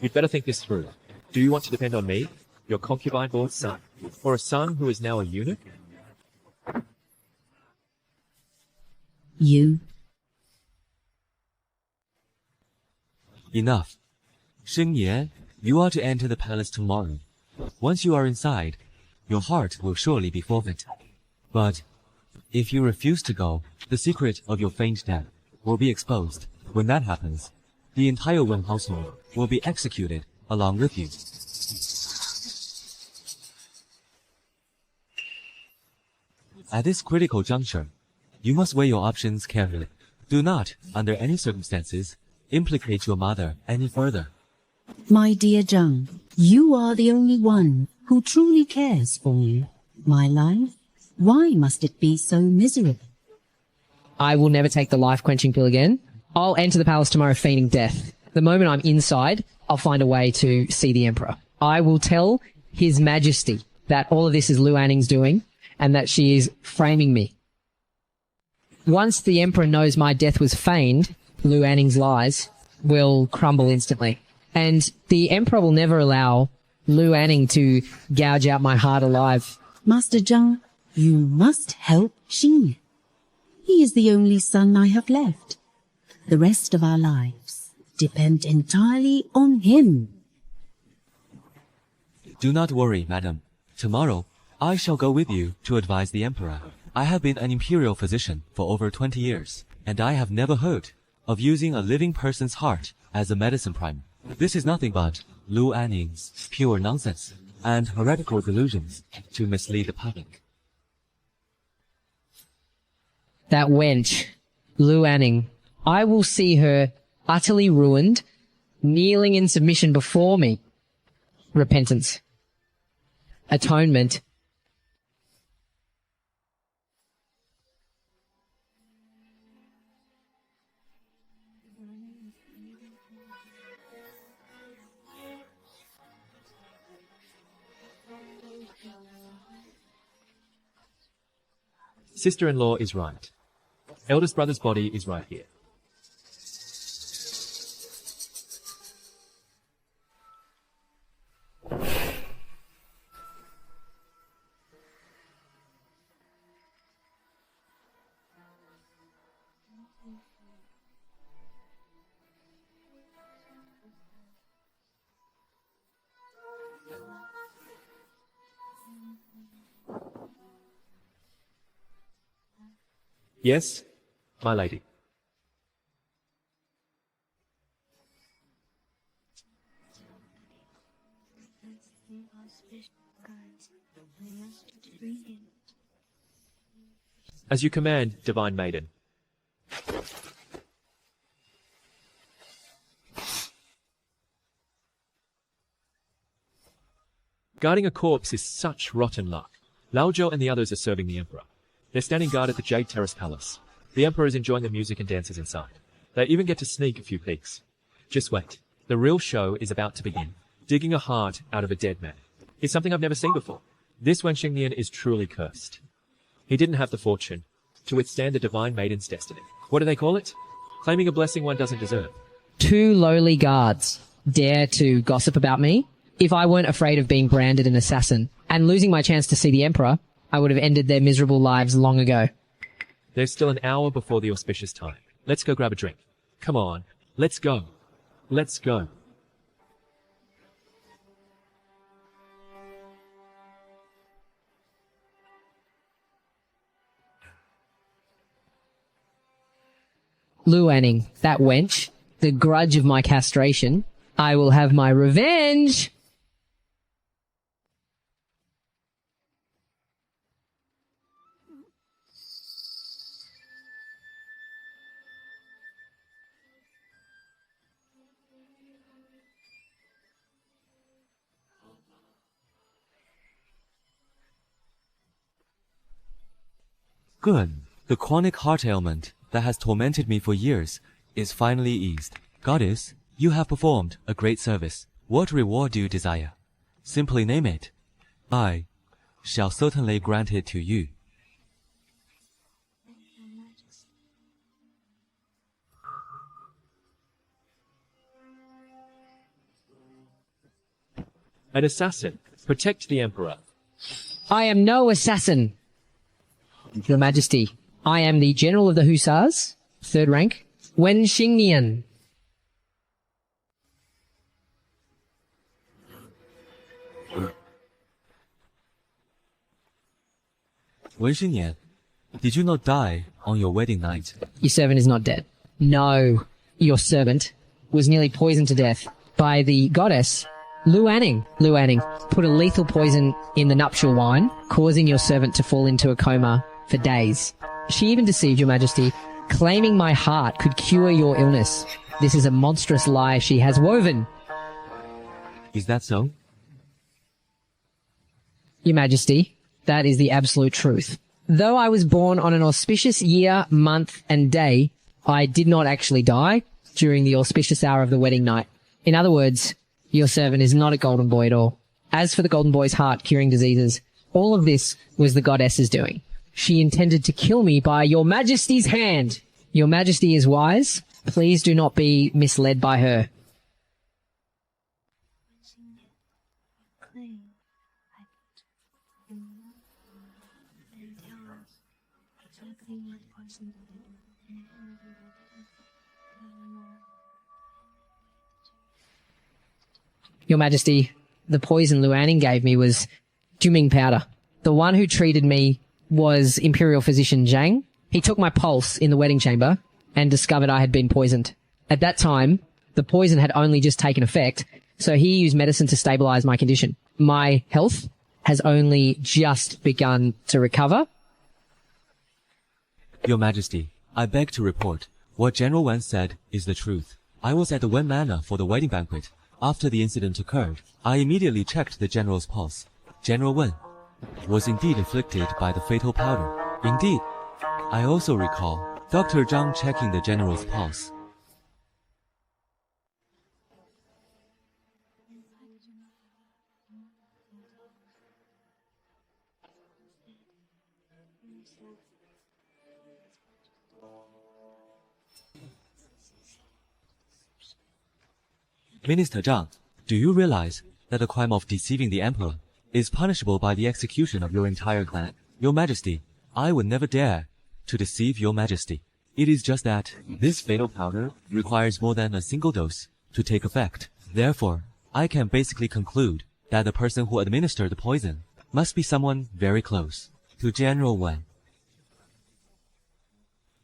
you'd better think this through. Do you want to depend on me, your concubine-born son, or a son who is now a eunuch? You. Enough. Xingye, you are to enter the palace tomorrow. Once you are inside, your heart will surely be forfeit. But if you refuse to go, the secret of your feigned death will be exposed. When that happens, the entire Wen household will be executed along with you. At this critical juncture, you must weigh your options carefully. Do not, under any circumstances, implicate your mother any further. My dear Zhang, you are the only one who truly cares for me. My life? Why must it be so miserable? I will never take the life-quenching pill again. I'll enter the palace tomorrow feigning death. The moment I'm inside, I'll find a way to see the Emperor. I will tell His Majesty that all of this is Lu Anning's doing and that she is framing me. Once the Emperor knows my death was feigned, Lu Anning's lies will crumble instantly. And the Emperor will never allow Lu Anning to gouge out my heart alive. Master Zhang, you must help Xingye. He is the only son I have left. The rest of our lives depend entirely on him. Do not worry, madam. Tomorrow, I shall go with you to advise the Emperor. I have been an imperial physician for over 20 years, and I have never heard of using a living person's heart as a medicine primer. This is nothing but Lu Anning's pure nonsense and heretical delusions to mislead the public. That wench, Lu Anning, I will see her utterly ruined, kneeling in submission before me. Repentance. Atonement. Sister-in-law is right. Eldest brother's body is right here. Yes, my lady. As you command, divine maiden. Guarding a corpse is such rotten luck. Lao Zhou and the others are serving the emperor. They're standing guard at the Jade Terrace Palace. The emperor is enjoying the music and dances inside. They even get to sneak a few peeks. Just wait. The real show is about to begin. Digging a heart out of a dead man. It's something I've never seen before. This Wen Xingnian is truly cursed. He didn't have the fortune to withstand the divine maiden's destiny. What do they call it? Claiming a blessing one doesn't deserve. 2 lowly guards dare to gossip about me? If I weren't afraid of being branded an assassin and losing my chance to see the emperor, I would have ended their miserable lives long ago. There's still an hour before the auspicious time. Let's go grab a drink. Come on. Let's go. Let's go. Lu Anning, that wench, the grudge of my castration. I will have my revenge. Good. The chronic heart ailment that has tormented me for years is finally eased. Goddess, you have performed a great service. What reward do you desire? Simply name it. I shall certainly grant it to you. An assassin. Protect the emperor. I am no assassin. Your Majesty, I am the General of the Hussars, 3rd rank, Wen Xingnian. Wen Xingnian, did you not die on your wedding night? Your servant is not dead. No, your servant was nearly poisoned to death by the goddess Lu Anning. Lu Anning put a lethal poison in the nuptial wine, causing your servant to fall into a coma for days. She even deceived your Majesty, claiming my heart could cure your illness. This is a monstrous lie she has woven. Is that so? Your Majesty, that is the absolute truth. Though I was born on an auspicious year, month, and day, I did not actually die during the auspicious hour of the wedding night. In other words, your servant is not a golden boy at all. As for the golden boy's heart curing diseases, all of this was the goddess's doing. She intended to kill me by your Majesty's hand. Your Majesty is wise. Please do not be misled by her. Your Majesty, the poison Lu Anning gave me was Juming powder. The one who treated me was Imperial Physician Zhang. He took my pulse in the wedding chamber and discovered I had been poisoned. At that time, the poison had only just taken effect, so he used medicine to stabilize my condition. My health has only just begun to recover. Your Majesty, I beg to report, what General Wen said is the truth. I was at the Wen Manor for the wedding banquet. After the incident occurred, I immediately checked the General's pulse. General Wen was indeed afflicted by the fatal powder. Indeed, I also recall Dr. Zhang checking the General's pulse. Minister Zhang, do you realize that the crime of deceiving the Emperor is punishable by the execution of your entire clan? Your Majesty, I would never dare to deceive your Majesty. It is just that this fatal powder requires more than a single dose to take effect. Therefore, I can basically conclude that the person who administered the poison must be someone very close to General Wen.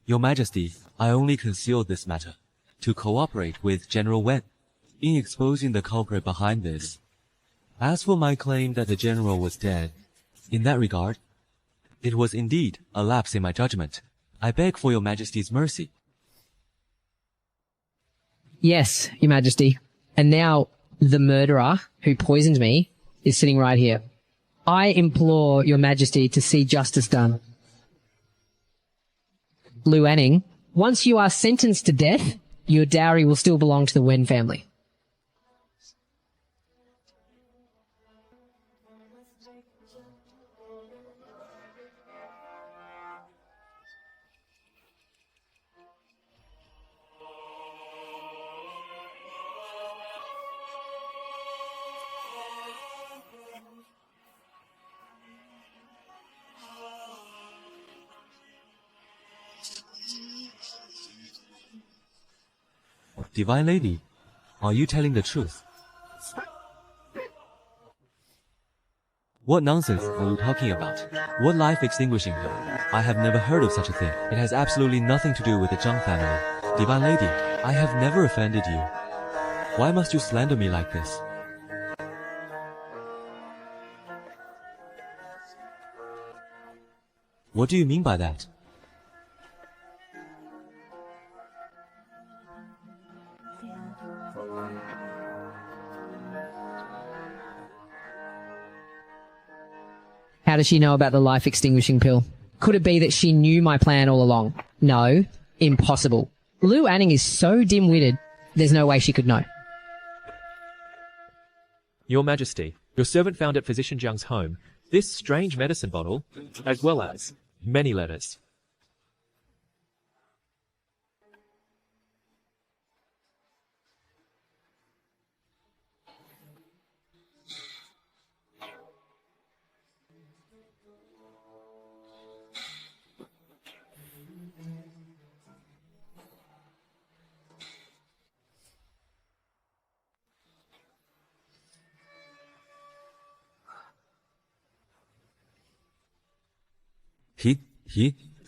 Your Majesty, I only concealed this matter to cooperate with General Wen in exposing the culprit behind this. As for my claim that the general was dead, in that regard, it was indeed a lapse in my judgment. I beg for your Majesty's mercy. Yes, Your Majesty. And now the murderer who poisoned me is sitting right here. I implore Your Majesty to see justice done. Lu Anning, once you are sentenced to death, your dowry will still belong to the Wen family. Divine Lady, are you telling the truth? What nonsense are you talking about? What life-extinguishing pill? I have never heard of such a thing. It has absolutely nothing to do with the Zhang family. Divine Lady, I have never offended you. Why must you slander me like this? What do you mean by that? How does she know about the life-extinguishing pill? Could it be that she knew my plan all along? No, impossible. Lu Anning is so dim-witted, there's no way she could know. Your Majesty, your servant found at Physician Zhang's home this strange medicine bottle, as well as many letters.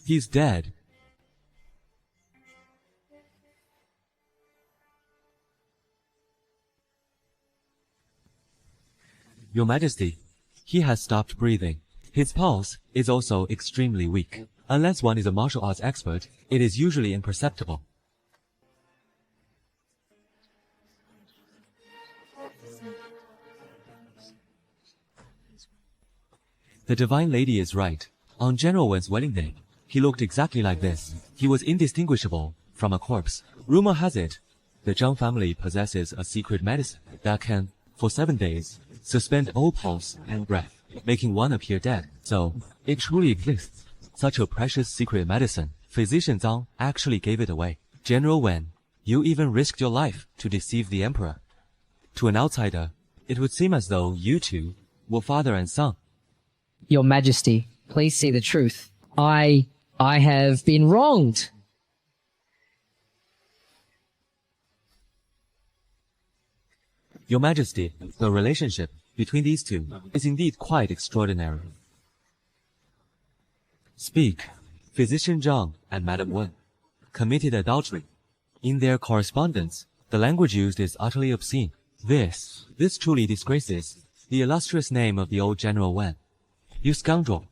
He's dead. Your Majesty, he has stopped breathing. His pulse is also extremely weak. Unless one is a martial arts expert, it is usually imperceptible. The Divine Lady is right. On General Wen's wedding day, he looked exactly like this. He was indistinguishable from a corpse. Rumor has it, the Zhang family possesses a secret medicine that can, for 7 days, suspend all pulse and breath, making one appear dead. So, it truly exists. Such a precious secret medicine. Physician Zhang actually gave it away. General Wen, you even risked your life to deceive the emperor. To an outsider, it would seem as though you two were father and son. Your Majesty, please see the truth. I have been wronged. Your Majesty, the relationship between these two is indeed quite extraordinary. Speak. Physician Zhang and Madam Wen committed adultery. In their correspondence, the language used is utterly obscene. This truly disgraces the illustrious name of the old General Wen. You scoundrel.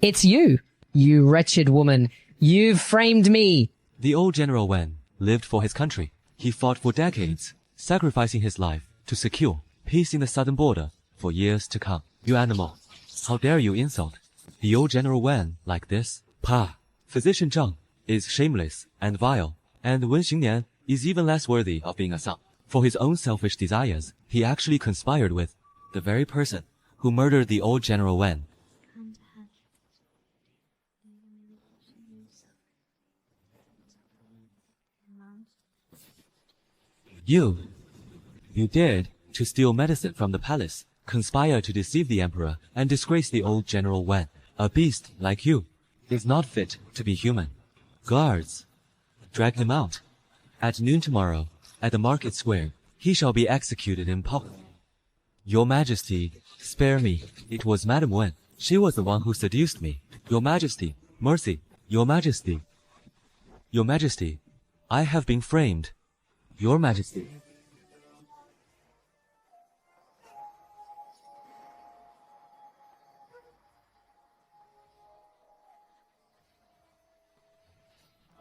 It's you, you wretched woman. You've framed me. The old General Wen lived for his country. He fought for decades, sacrificing his life to secure peace in the southern border for years to come. You animal. How dare you insult the old General Wen like this? Pah! Physician Zhang is shameless and vile, and Wen Xingnian is even less worthy of being a son. For his own selfish desires, he actually conspired with the very person who murdered the old General Wen. Can't have the humiliation you suffer. You dared to steal medicine from the palace, conspire to deceive the emperor, and disgrace the old General Wen. A beast like you is not fit to be human. Guards, drag him out. At noon tomorrow, at the market square, he shall be executed in public. Your Majesty, spare me. It was Madam Wen. She was the one who seduced me. Your Majesty, mercy. Your Majesty. Your Majesty, I have been framed. Your Majesty.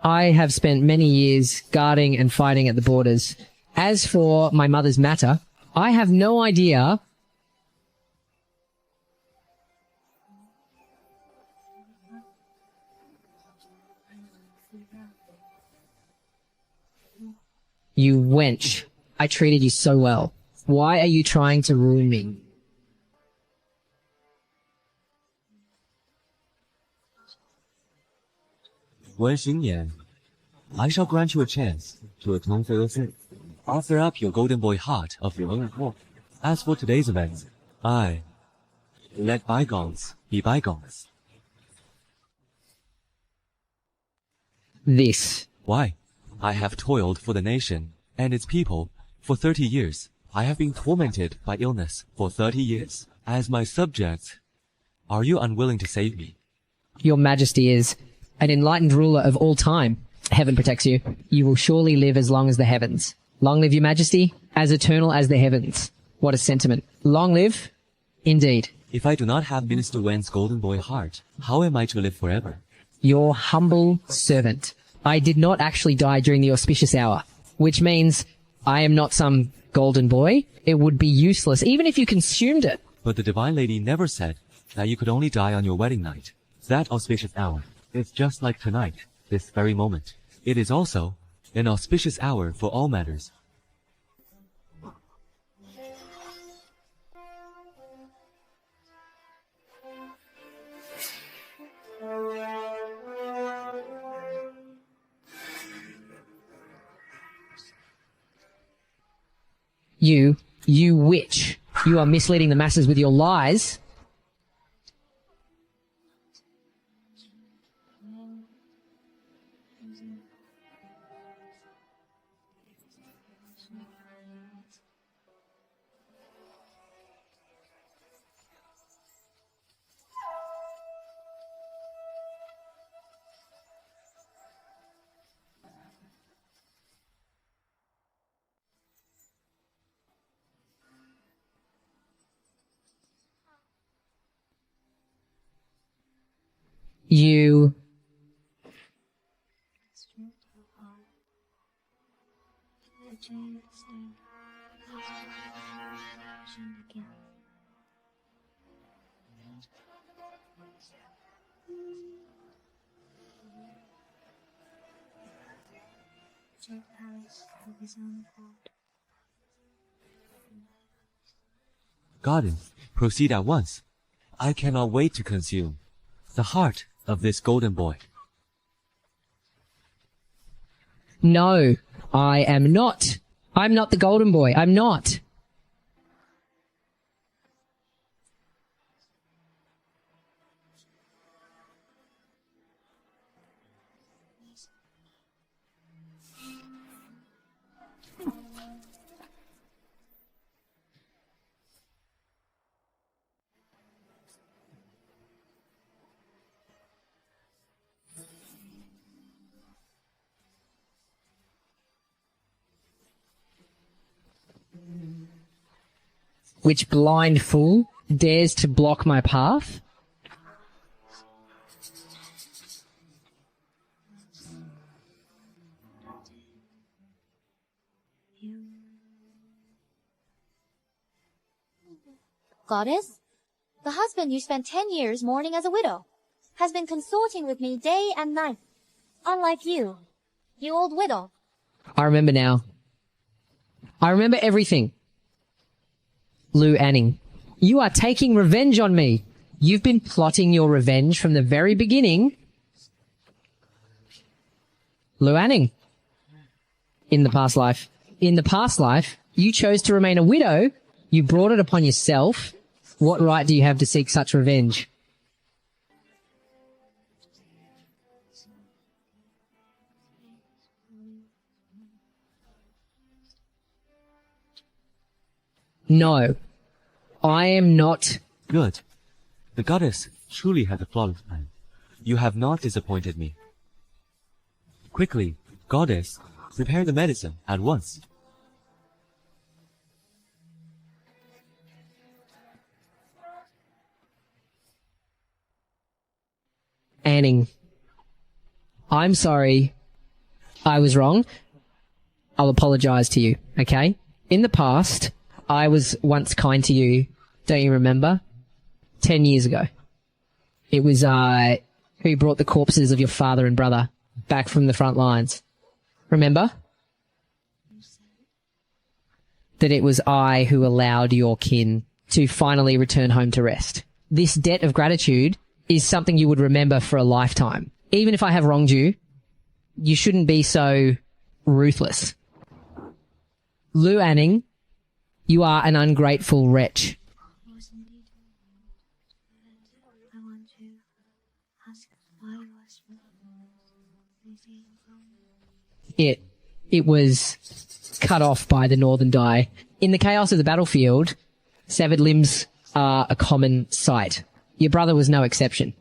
I have spent many years guarding and fighting at the borders. As for my mother's matter, I have no idea. You wench. I treated you so well. Why are you trying to ruin me? Wen Xingnian, I shall grant you a chance to atone for your sin. Offer up your golden boy heart of your own accord. As for today's events, let bygones be bygones. This. Why? I have toiled for the nation and its people for 30 years. I have been tormented by illness for 30 years. As my subject, are you unwilling to save me? Your Majesty is an enlightened ruler of all time. Heaven protects you. You will surely live as long as the heavens. Long live your Majesty, as eternal as the heavens. What a sentiment. Long live, indeed. If I do not have Minister Wen's golden boy heart, how am I to live forever? Your humble servant. I did not actually die during the auspicious hour, which means I am not some golden boy. It would be useless, even if you consumed it. But the Divine Lady never said that you could only die on your wedding night. That auspicious hour is just like tonight, this very moment. It is also an auspicious hour for all matters. You witch. You are misleading the masses with your lies. You Straight to the heart. The chain stayed. Shine again. Jet Palace of his own heart. Garden, proceed at once. I cannot wait to consume the heart of this golden boy. No, I am not. I'm not the golden boy. I'm not. which blind fool dares to block my path? Goddess, the husband you spent 10 years mourning as a widow has been consorting with me day and night. Unlike you old widow. I remember now. I remember everything. Lou Anning, you are taking revenge on me. You've been plotting your revenge from the very beginning. Lou Anning, in the past life, you chose to remain a widow. You brought it upon yourself. What right do you have to seek such revenge? No, I am not. Good. The goddess truly had a flawless plan. You have not disappointed me. Quickly, goddess, prepare the medicine at once. Anning, I'm sorry. I was wrong. I'll apologize to you, okay? In the past, I was once kind to you. Don't you remember? 10 years ago. It was I who brought the corpses of your father and brother back from the front lines. Remember? That it was I who allowed your kin to finally return home to rest. This debt of gratitude is something you would remember for a lifetime. Even if I have wronged you, you shouldn't be so ruthless. Lou Anning, you are an ungrateful wretch. Was indeed. I want to ask why was missing from It was cut off by the northern die. In the chaos of the battlefield, severed limbs are a common sight. Your brother was no exception,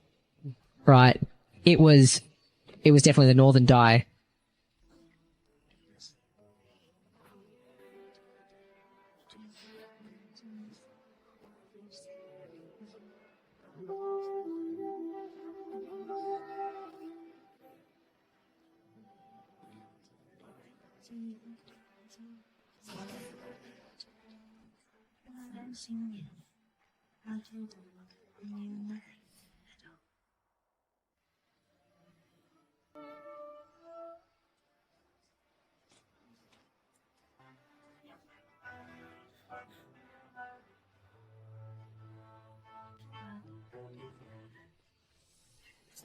right? It was definitely the northern die.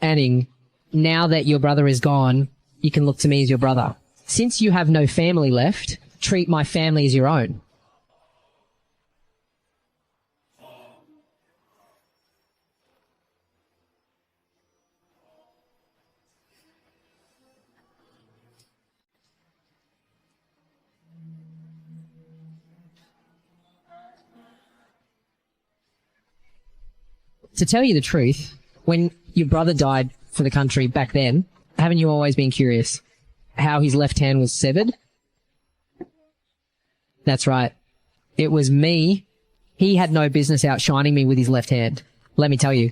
Anning, now that your brother is gone, you can look to me as your brother. Since you have no family left, treat my family as your own. To tell you the truth, when your brother died for the country back then, haven't you always been curious how his left hand was severed? That's right. It was me. He had no business outshining me with his left hand. Let me tell you,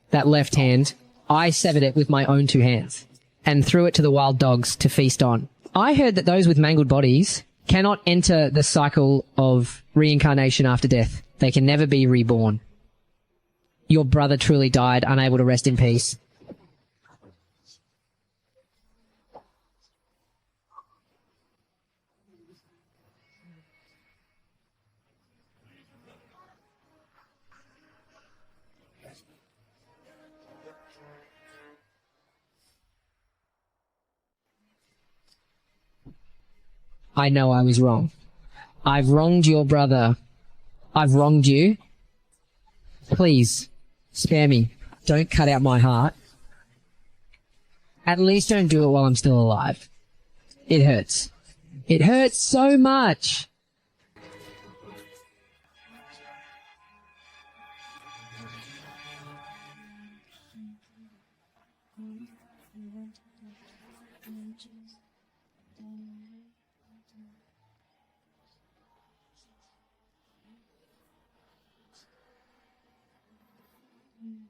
that left hand, I severed it with my own two hands and threw it to the wild dogs to feast on. I heard that those with mangled bodies cannot enter the cycle of reincarnation after death. They can never be reborn. Your brother truly died, unable to rest in peace. I know I was wrong. I've wronged your brother. I've wronged you. Please, spare me. Don't cut out my heart. At least don't do it while I'm still alive. It hurts. It hurts so much. Wedding.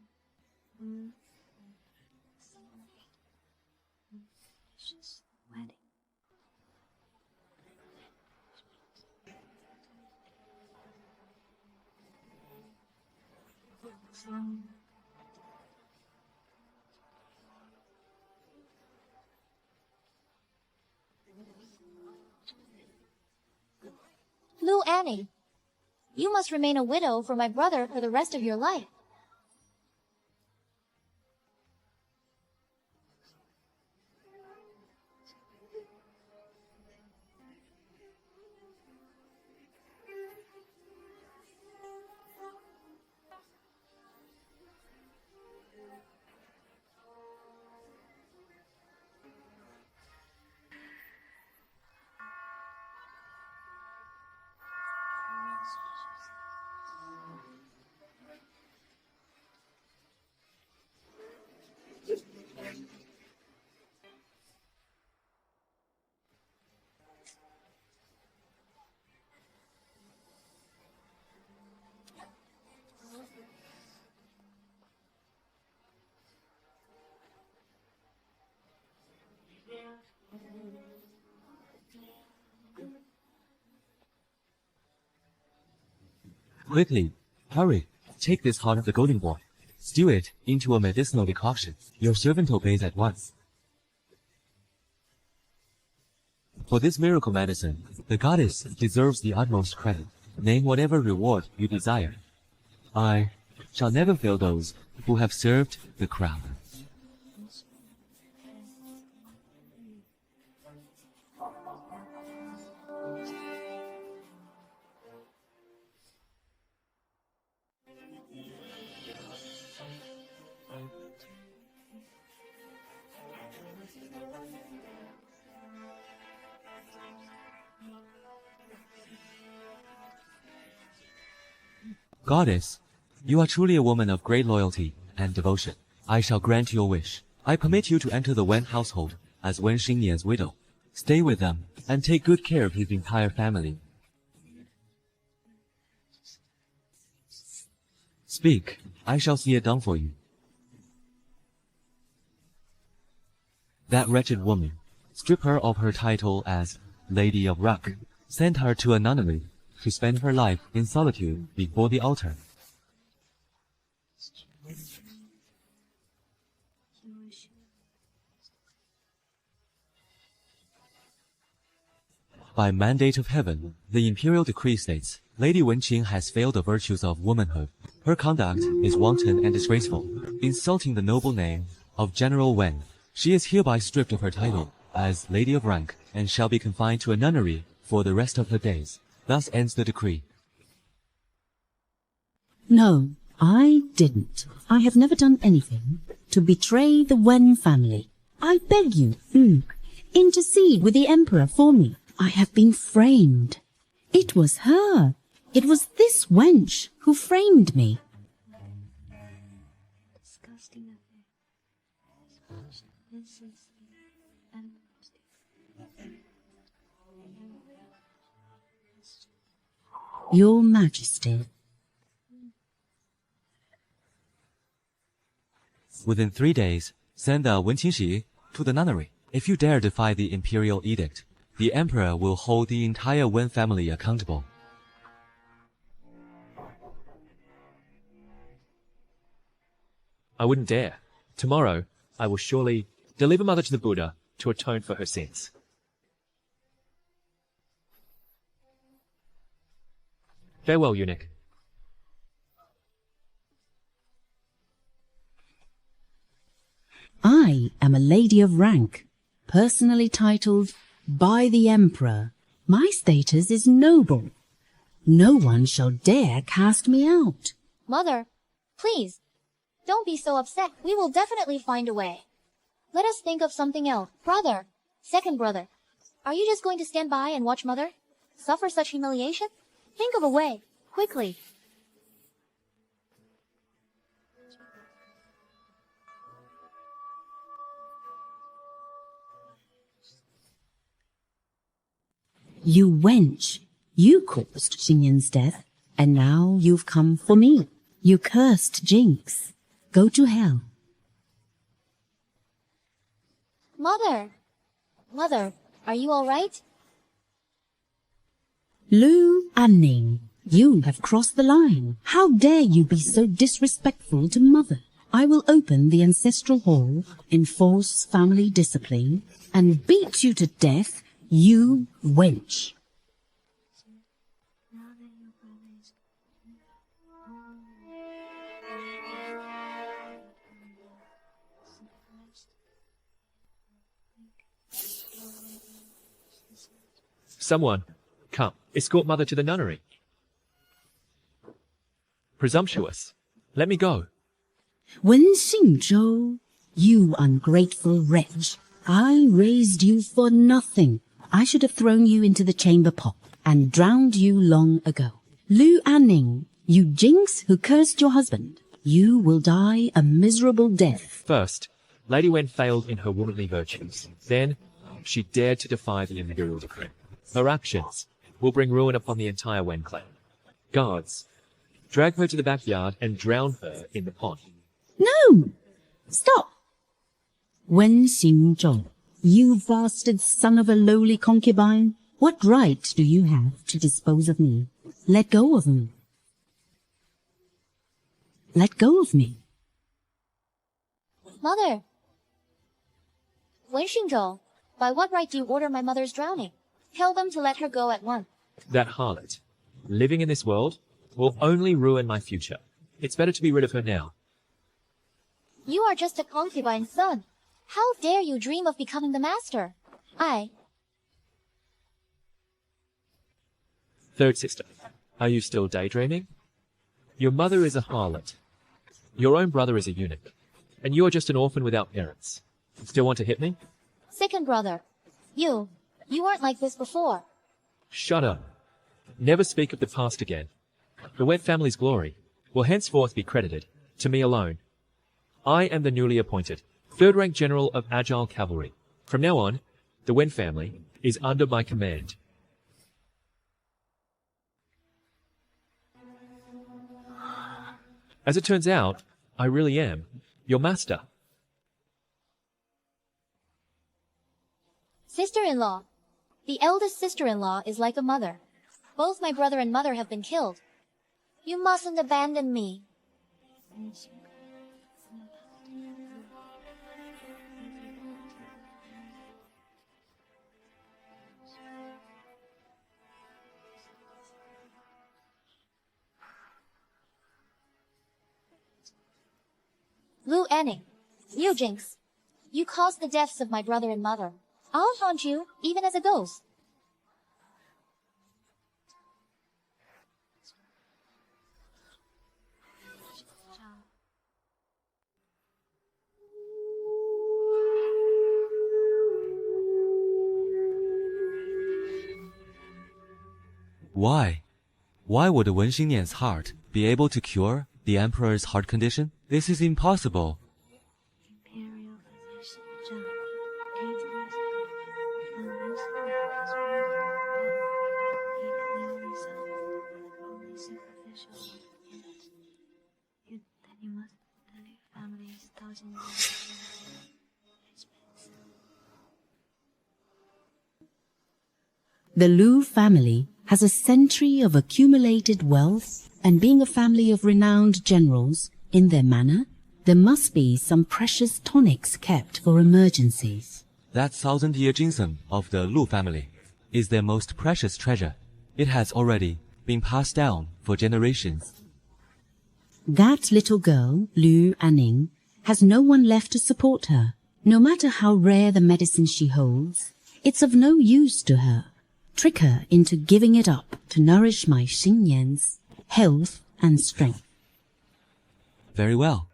Lu Annie, you must remain a widow for my brother for the rest of your life. Quickly, hurry, take this heart of the golden boy. Stew it into a medicinal decoction. Your servant obeys at once. For this miracle medicine, the goddess deserves the utmost credit. Name whatever reward you desire. I shall never fail those who have served the crown. Goddess, you are truly a woman of great loyalty and devotion. I shall grant your wish. I permit you to enter the Wen household as Wen Xingnian's widow. Stay with them and take good care of his entire family. Speak, I shall see it done for you. That wretched woman, strip her of her title as Lady of Rank, send her to a nunnery to spend her life in solitude before the altar. By mandate of heaven, the imperial decree states, Lady Wenqing has failed the virtues of womanhood. Her conduct is wanton and disgraceful, insulting the noble name of General Wen. She is hereby stripped of her title as Lady of Rank and shall be confined to a nunnery for the rest of her days. Thus ends the decree. No, I didn't. I have never done anything to betray the Wen family. I beg you, intercede with the Emperor for me. I have been framed. It was her. It was this wench who framed me. Disgusting affair. This is the Emperor's decree. Your Majesty. Within 3 days, send the Wenqingxi to the nunnery. If you dare defy the imperial edict, the emperor will hold the entire Wen family accountable. I wouldn't dare. Tomorrow, I will surely deliver Mother to the Buddha to atone for her sins. Farewell, eunuch. I am a lady of rank, personally titled by the Emperor. My status is noble. No one shall dare cast me out. Mother, please, don't be so upset. We will definitely find a way. Let us think of something else. Brother, second brother, are you just going to stand by and watch Mother suffer such humiliation? Think of a way, quickly. You wench, you caused Xingyan's death, and now you've come for me. You cursed jinx. Go to hell. Mother! Mother, are you alright? Lu Anning, you have crossed the line. How dare you be so disrespectful to mother? I will open the ancestral hall, enforce family discipline, and beat you to death, you wench. Someone, come, escort mother to the nunnery. Presumptuous. Let me go. Wen Xingzhou, you ungrateful wretch, I raised you for nothing. I should have thrown you into the chamber pot and drowned you long ago. Lu Anning, you jinx who cursed your husband, you will die a miserable death. First, Lady Wen failed in her womanly virtues. Then, she dared to defy the imperial decree. Her actions will bring ruin upon the entire Wen clan. Guards, drag her to the backyard and drown her in the pond. No! Stop! Wen Xingzhou, you bastard son of a lowly concubine, what right do you have to dispose of me? Let go of me. Let go of me. Mother! Wen Xingzhou, by what right do you order my mother's drowning? Tell them to let her go at once. That harlot, living in this world, will only ruin my future. It's better to be rid of her now. You are just a concubine's son. How dare you dream of becoming the master? Third sister, are you still daydreaming? Your mother is a harlot. Your own brother is a eunuch. And you are just an orphan without parents. Still want to hit me? Second brother, you weren't like this before. Shut up. Never speak of the past again. The Wen family's glory will henceforth be credited to me alone. I am the newly appointed third-rank general of Agile Cavalry. From now on, the Wen family is under my command. As it turns out, I really am your master. Sister-in-law. The eldest sister-in-law is like a mother. Both my brother and mother have been killed. You mustn't abandon me. Lu Anning, you jinx. You caused the deaths of my brother and mother. I'll haunt you, even as a ghost. Why? Why would Wen Xingnian's heart be able to cure the emperor's heart condition? This is impossible. Imperial physician Zhang, 8 years ago, when Lucifer was born, he clearly saw only superficial in it. Then you must leave families thousands of years. The Lu family has a century of accumulated wealth, and being a family of renowned generals, in their manner, there must be some precious tonics kept for emergencies. That 1,000-year ginseng of the Lu family is their most precious treasure. It has already been passed down for generations. That little girl, Lu Anning, has no one left to support her. No matter how rare the medicine she holds, it's of no use to her. Trick her into giving it up to nourish my Xingnian's health and strength. Very well.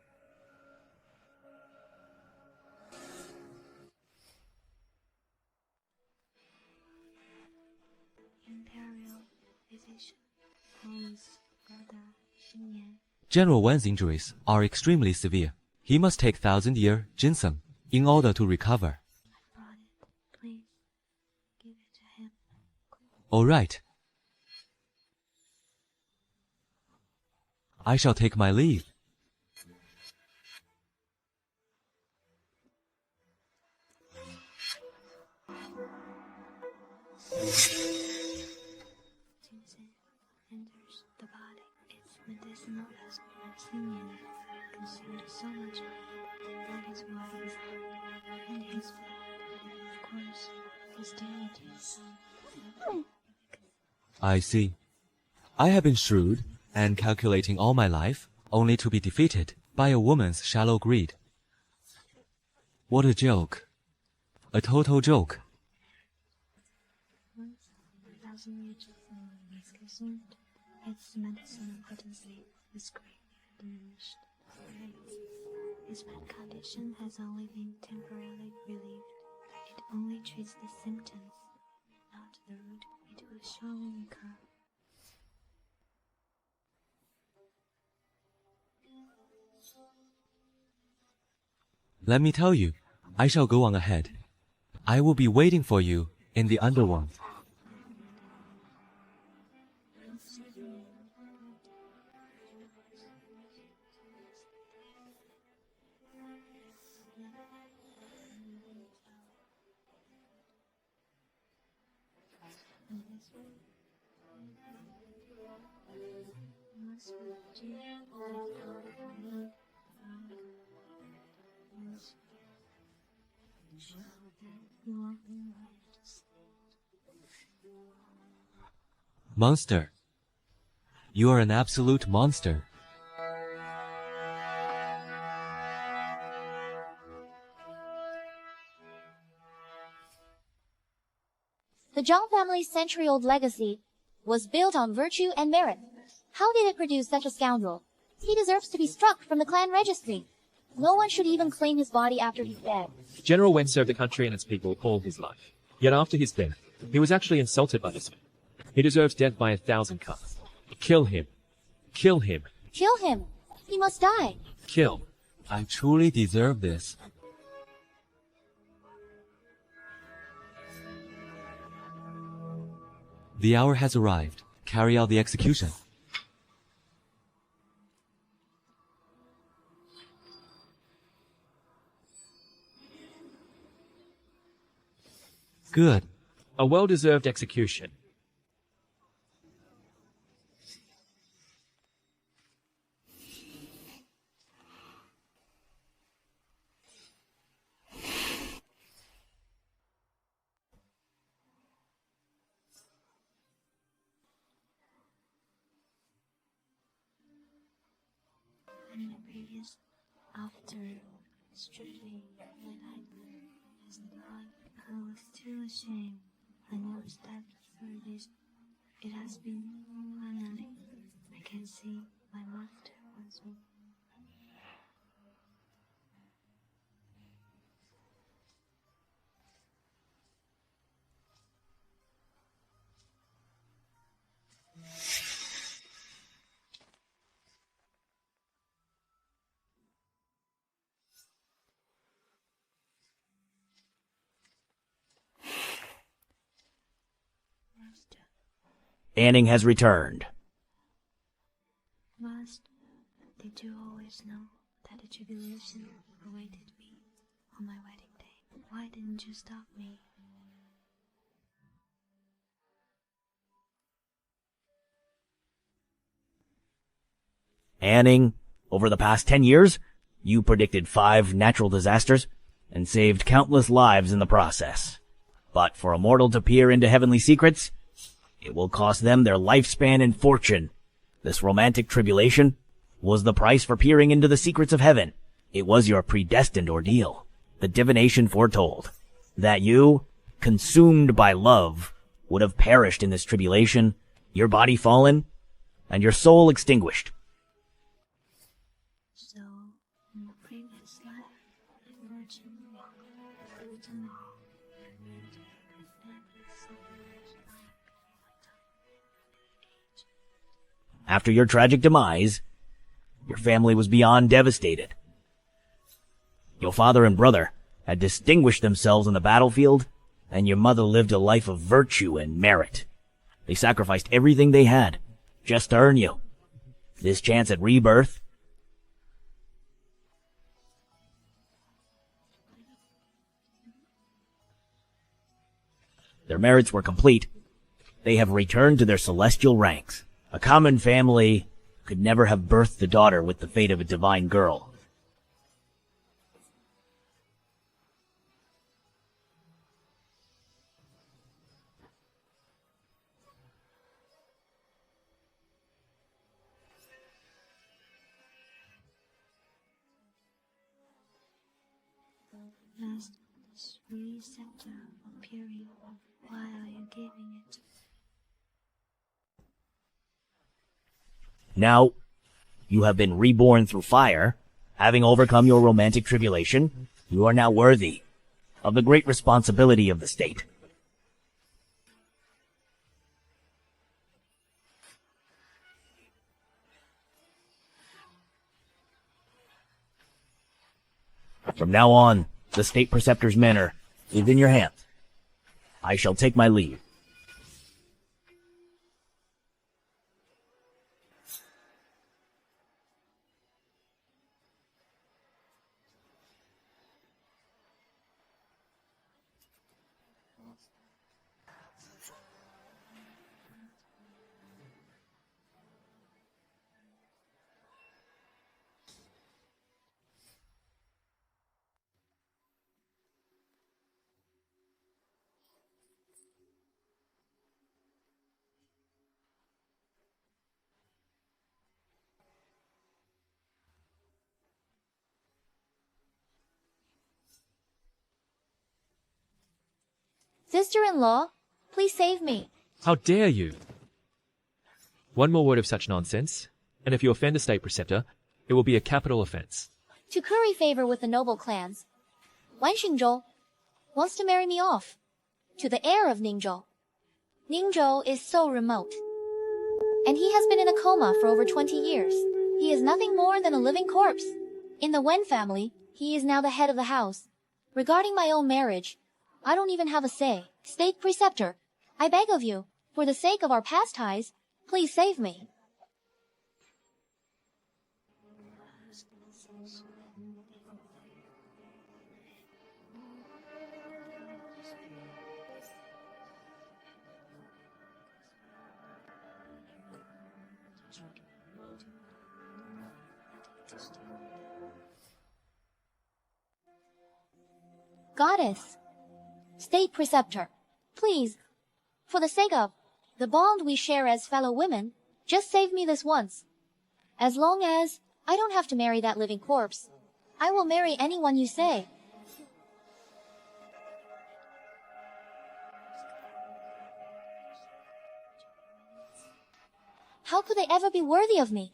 Imperial physician Wen's brother Xingnian. General Wen's injuries are extremely severe. He must take 1,000-year ginseng in order to recover. I brought it. Please, give it to him. All right. I shall take my leave. it enters the body, its medicinal as Simeon consumed so much of it. That is why his heart and his blood, of course, his deity. I see. I have been shrewd and calculating all my life, only to be defeated by a woman's shallow greed. What a joke. A total joke. Once 1,000 years was consumed, its medicinal potency was greatly diminished. His bad condition has only been temporarily relieved. It only treats the symptoms, not the root. It will surely recur. Let me tell you, I shall go on ahead. I will be waiting for you in the underworld. Monster. You are an absolute monster. The Zhang family's century-old legacy was built on virtue and merit. How did it produce such a scoundrel? He deserves to be struck from the clan registry. No one should even claim his body after he's dead. General Wen served the country and its people all his life. Yet after his death, he was actually insulted by this man. He deserves death by 1,000 cuts. Kill him. Kill him. Kill him. He must die. Kill. I truly deserve this. The hour has arrived. Carry out the execution. Good. A well-deserved execution. And the previous after stripping my life as the blood, I was too ashamed. I never stepped through this. It has been finally. I can see my master once more. Anning has returned. Master, did you always know that the tribulation awaited me on my wedding day? Why didn't you stop me? Anning, over the past 10 years, you predicted 5 natural disasters and saved countless lives in the process. But for a mortal to peer into heavenly secrets, it will cost them their lifespan and fortune. This romantic tribulation was the price for peering into the secrets of heaven. It was your predestined ordeal. The divination foretold that you, consumed by love, would have perished in this tribulation, your body fallen, and your soul extinguished. So, in the previous life, the virgin walked to me. After your tragic demise, your family was beyond devastated. Your father and brother had distinguished themselves on the battlefield, and your mother lived a life of virtue and merit. They sacrificed everything they had just to earn you this chance at rebirth. Their merits were complete, they have returned to their celestial ranks. A common family could never have birthed a daughter with the fate of a divine girl. Last this receptor appearing, why are you giving it? Now, you have been reborn through fire. Having overcome your romantic tribulation, you are now worthy of the great responsibility of the state. From now on, the state preceptor's manor is in your hands. I shall take my leave. Sister-in-law, please save me. How dare you? One more word of such nonsense, and if you offend the state preceptor, it will be a capital offense. To curry favor with the noble clans, Wan Xingzhou wants to marry me off to the heir of Ningzhou. Ningzhou is so remote, and he has been in a coma for over 20 years. He is nothing more than a living corpse. In the Wen family, he is now the head of the house. Regarding my own marriage, I don't even have a say. State preceptor, I beg of you, for the sake of our past ties, please save me. Goddess, state preceptor, please, for the sake of the bond we share as fellow women, just save me this once. As long as I don't have to marry that living corpse, I will marry anyone you say. How could they ever be worthy of me?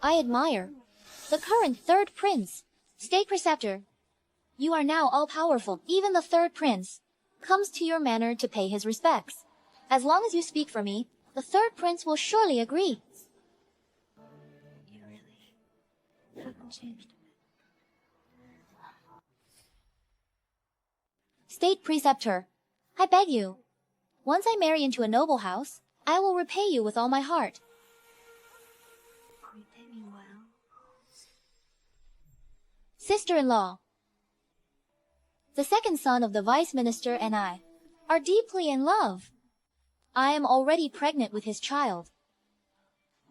I admire the current third prince. State preceptor, you are now all-powerful. Even the third prince comes to your manor to pay his respects. As long as you speak for me, the third prince will surely agree. You really haven't changed a bit. State preceptor, I beg you, once I marry into a noble house, I will repay you with all my heart. Repay me well. Sister-in-law, the second son of the vice minister and I are deeply in love. I am already pregnant with his child.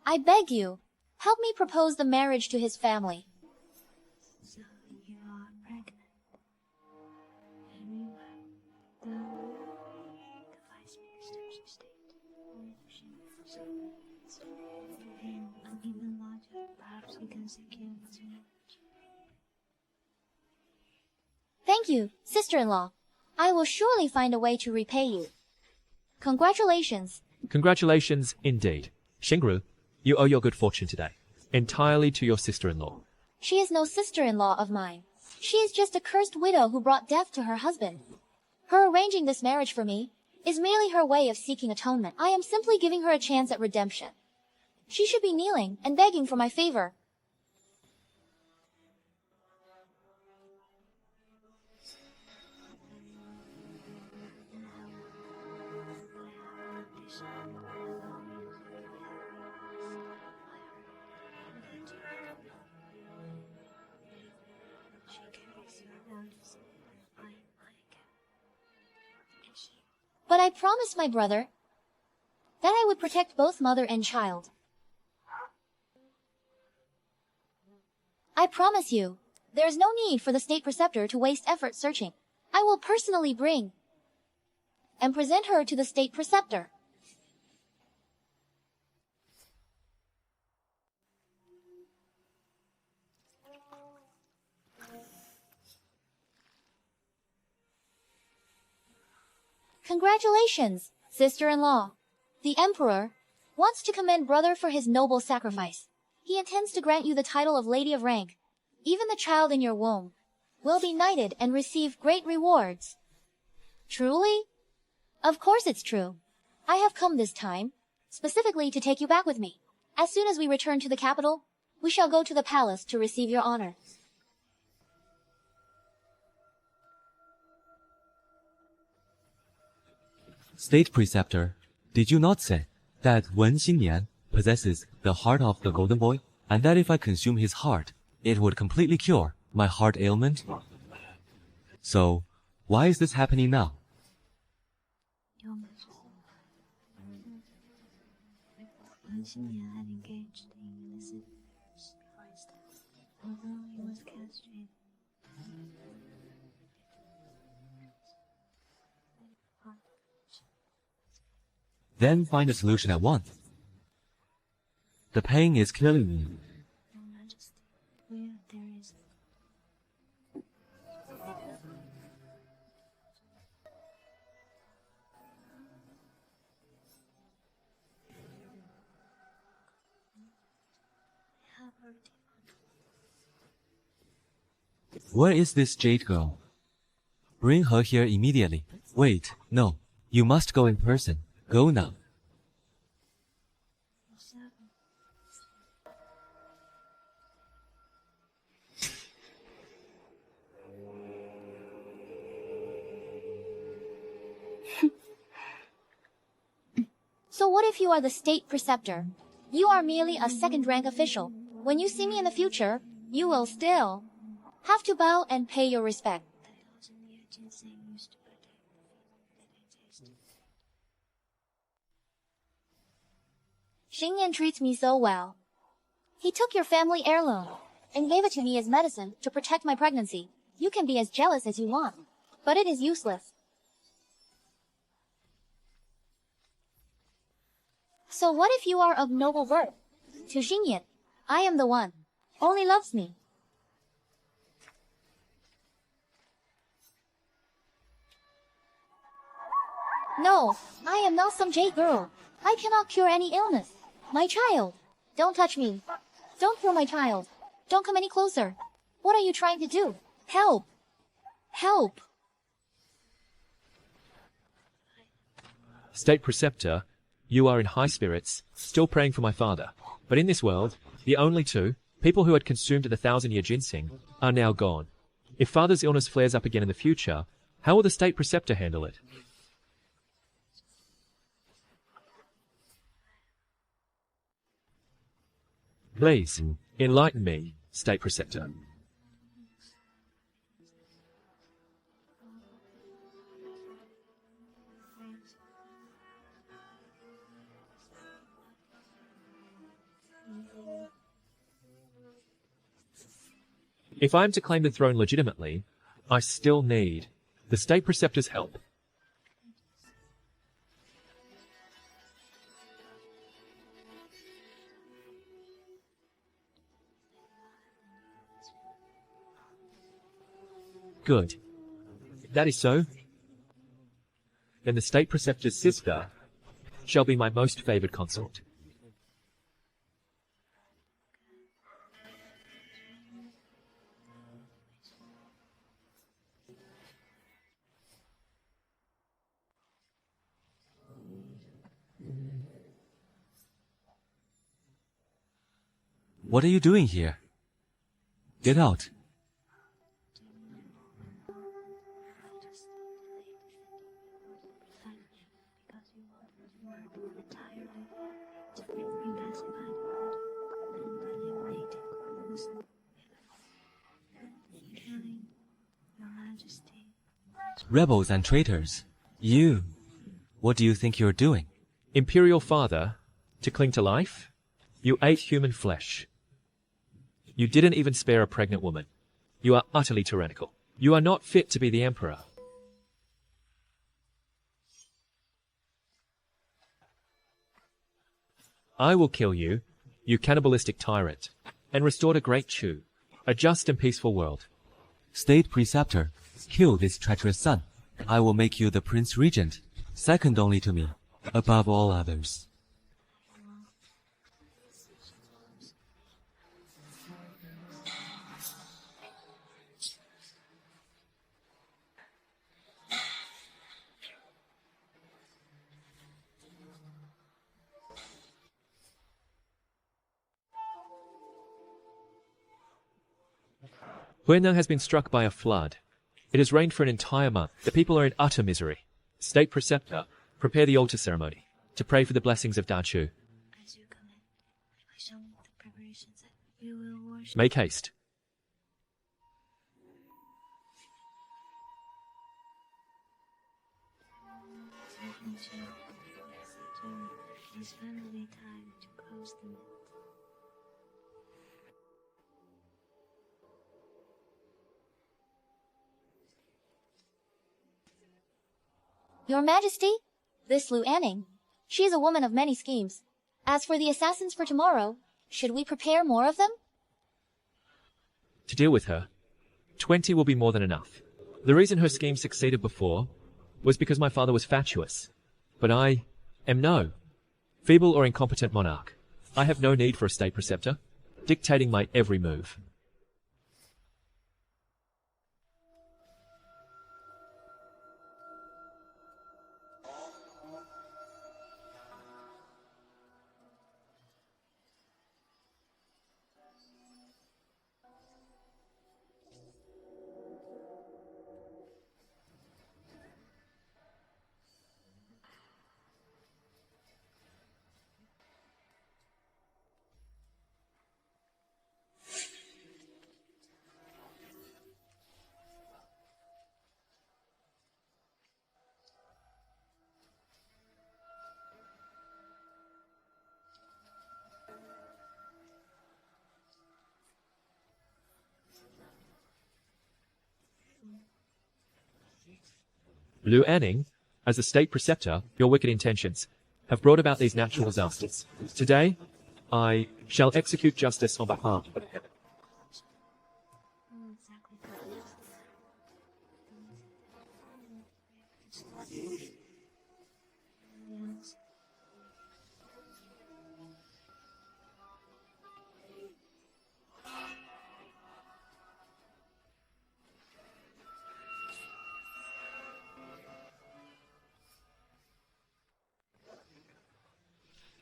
I beg you, help me propose the marriage to his family. So you are pregnant. Very well. The vice minister of state. And an even larger, perhaps we can secure his marriage. Thank you, sister-in-law. I will surely find a way to repay you. Congratulations. Congratulations indeed. Xingru, you owe your good fortune today entirely to your sister-in-law. She is no sister-in-law of mine. She is just a cursed widow who brought death to her husband. Her arranging this marriage for me is merely her way of seeking atonement. I am simply giving her a chance at redemption. She should be kneeling and begging for my favor. But I promised my brother that I would protect both mother and child. I promise you, there is no need for the state preceptor to waste effort searching. I will personally bring and present her to the state preceptor. Congratulations, sister-in-law. The Emperor wants to commend brother for his noble sacrifice. He intends to grant you the title of Lady of Rank. Even the child in your womb will be knighted and receive great rewards. Truly? Of course it's true. I have come this time, specifically to take you back with me. As soon as we return to the capital, we shall go to the palace to receive your honor. State Preceptor, did you not say that Wen Xinyan possesses the heart of the golden boy, and that if I consume his heart, it would completely cure my heart ailment? So, why is this happening now? Your Majesty, Wen Xinyan had engaged in illicit intercourse, although he was castrated. Then find a solution at once. The pain is killing me. Your Majesty, where there is Where is this jade girl? Bring her here immediately. Wait, no. You must go in person. Go now. So what if you are the state preceptor? You are merely a second-rank official. When you see me in the future, you will still have to bow and pay your respect. Xingyan treats me so well. He took your family heirloom and gave it to me as medicine to protect my pregnancy. You can be as jealous as you want, but it is useless. So what if you are of noble birth? To Xingyan, I am the one. Only loves me. No, I am not some jade girl. I cannot cure any illness. My child, don't touch me. Don't kill my child. Don't come any closer. What are you trying to do? Help! Help! State Preceptor, you are in high spirits, still praying for my father. But in this world, the only two, people who had consumed the 1,000-year ginseng, are now gone. If father's illness flares up again in the future, how will the State Preceptor handle it? Please, enlighten me, State Preceptor. If I am to claim the throne legitimately, I still need the State Preceptor's help. Good. If that is so, then the State Preceptor's sister shall be my most favored consort. What are you doing here? Get out. Rebels and traitors, you What do you think you're doing? Imperial father, to cling to life? You ate human flesh. You didn't even spare a pregnant woman. You are utterly tyrannical. You are not fit to be the emperor. I will kill you, you cannibalistic tyrant, and restore to Great Chu, a just and peaceful world. State preceptor, kill this treacherous son. I will make you the prince regent, second only to me, above all others. Huineng has been struck by a flood. It has rained for an entire month. The people are in utter misery. State preceptor, prepare the altar ceremony to pray for the blessings of Dachu. As you command, I shall make the preparations that we will worship. Make haste. It is finally time to close the net. Your Majesty, this Lu Anning. She is a woman of many schemes. As for the assassins for tomorrow, should we prepare more of them? To deal with her, 20 will be more than enough. The reason her scheme succeeded before was because my father was fatuous. But I am no feeble or incompetent monarch. I have no need for a state preceptor, dictating my every move. Lu Anning, as the state preceptor, your wicked intentions have brought about these natural disasters. Today, I shall execute justice on behalf of heaven.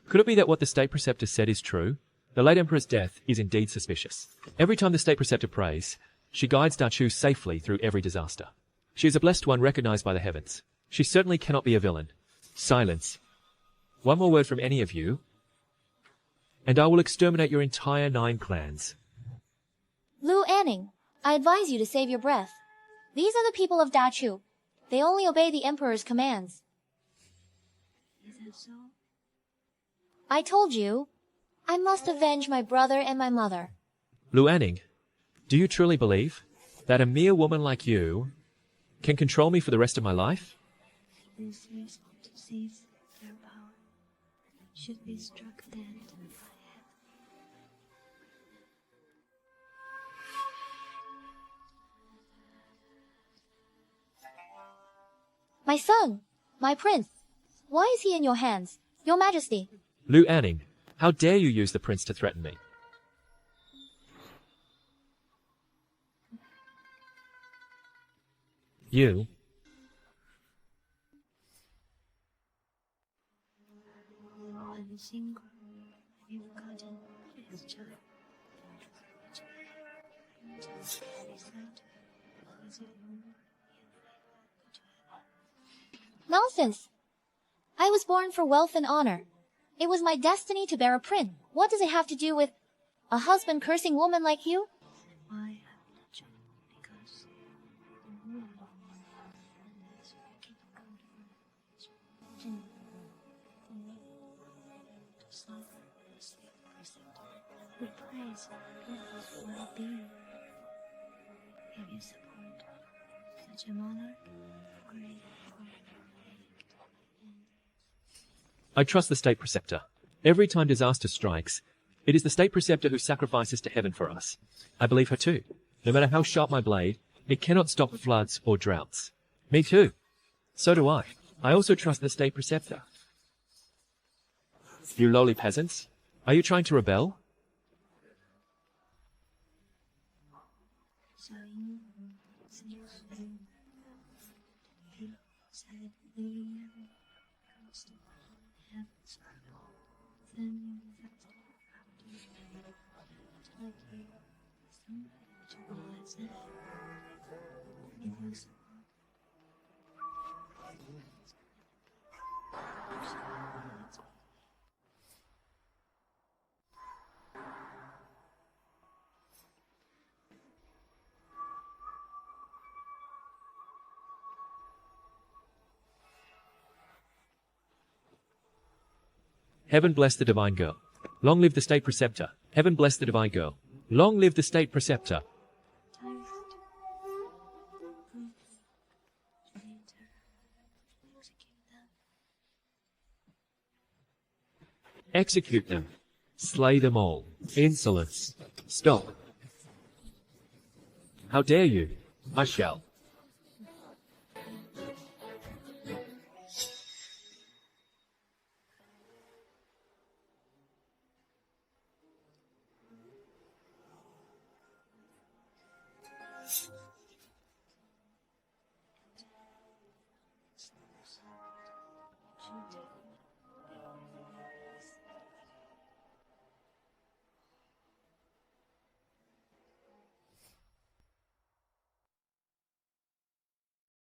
Could it be that what the state preceptor said is true? The late emperor's death is indeed suspicious. Every time the state preceptor prays, she guides Dachu safely through every disaster. She is a blessed one recognized by the heavens. She certainly cannot be a villain. Silence. One more word from any of you, and I will exterminate your entire 9 clans. Lu Anning, I advise you to save your breath. These are the people of Dachu. They only obey the emperor's commands. Is that so? I told you, I must avenge my brother and my mother. Lu Anning, do you truly believe that a mere woman like you can control me for the rest of my life? These years to seize their power should be struck dead by heaven. My son, my prince, why is he in your hands, your majesty? Lu Anning, how dare you use the prince to threaten me? You? When the single you've gotten is child. Nonsense! I was born for wealth and honor. It was my destiny to bear a prince. What does it have to do with a husband-cursing woman like you? Why have the child? Because the woman has wicked God. We praise your well-being. Give you support. Such a monarch, great. I trust the state preceptor. Every time disaster strikes, it is the state preceptor who sacrifices to heaven for us. I believe her too. No matter how sharp my blade, it cannot stop floods or droughts. Me too. So do I. I also trust the state preceptor. You lowly peasants, are you trying to rebel? So you said the comes to heaven's then you like you to realize it. It was Heaven bless the divine girl. Long live the state preceptor. Heaven bless the divine girl. Long live the state preceptor. Execute them. Slay them all. Insolence. Stop. How dare you? I shall. She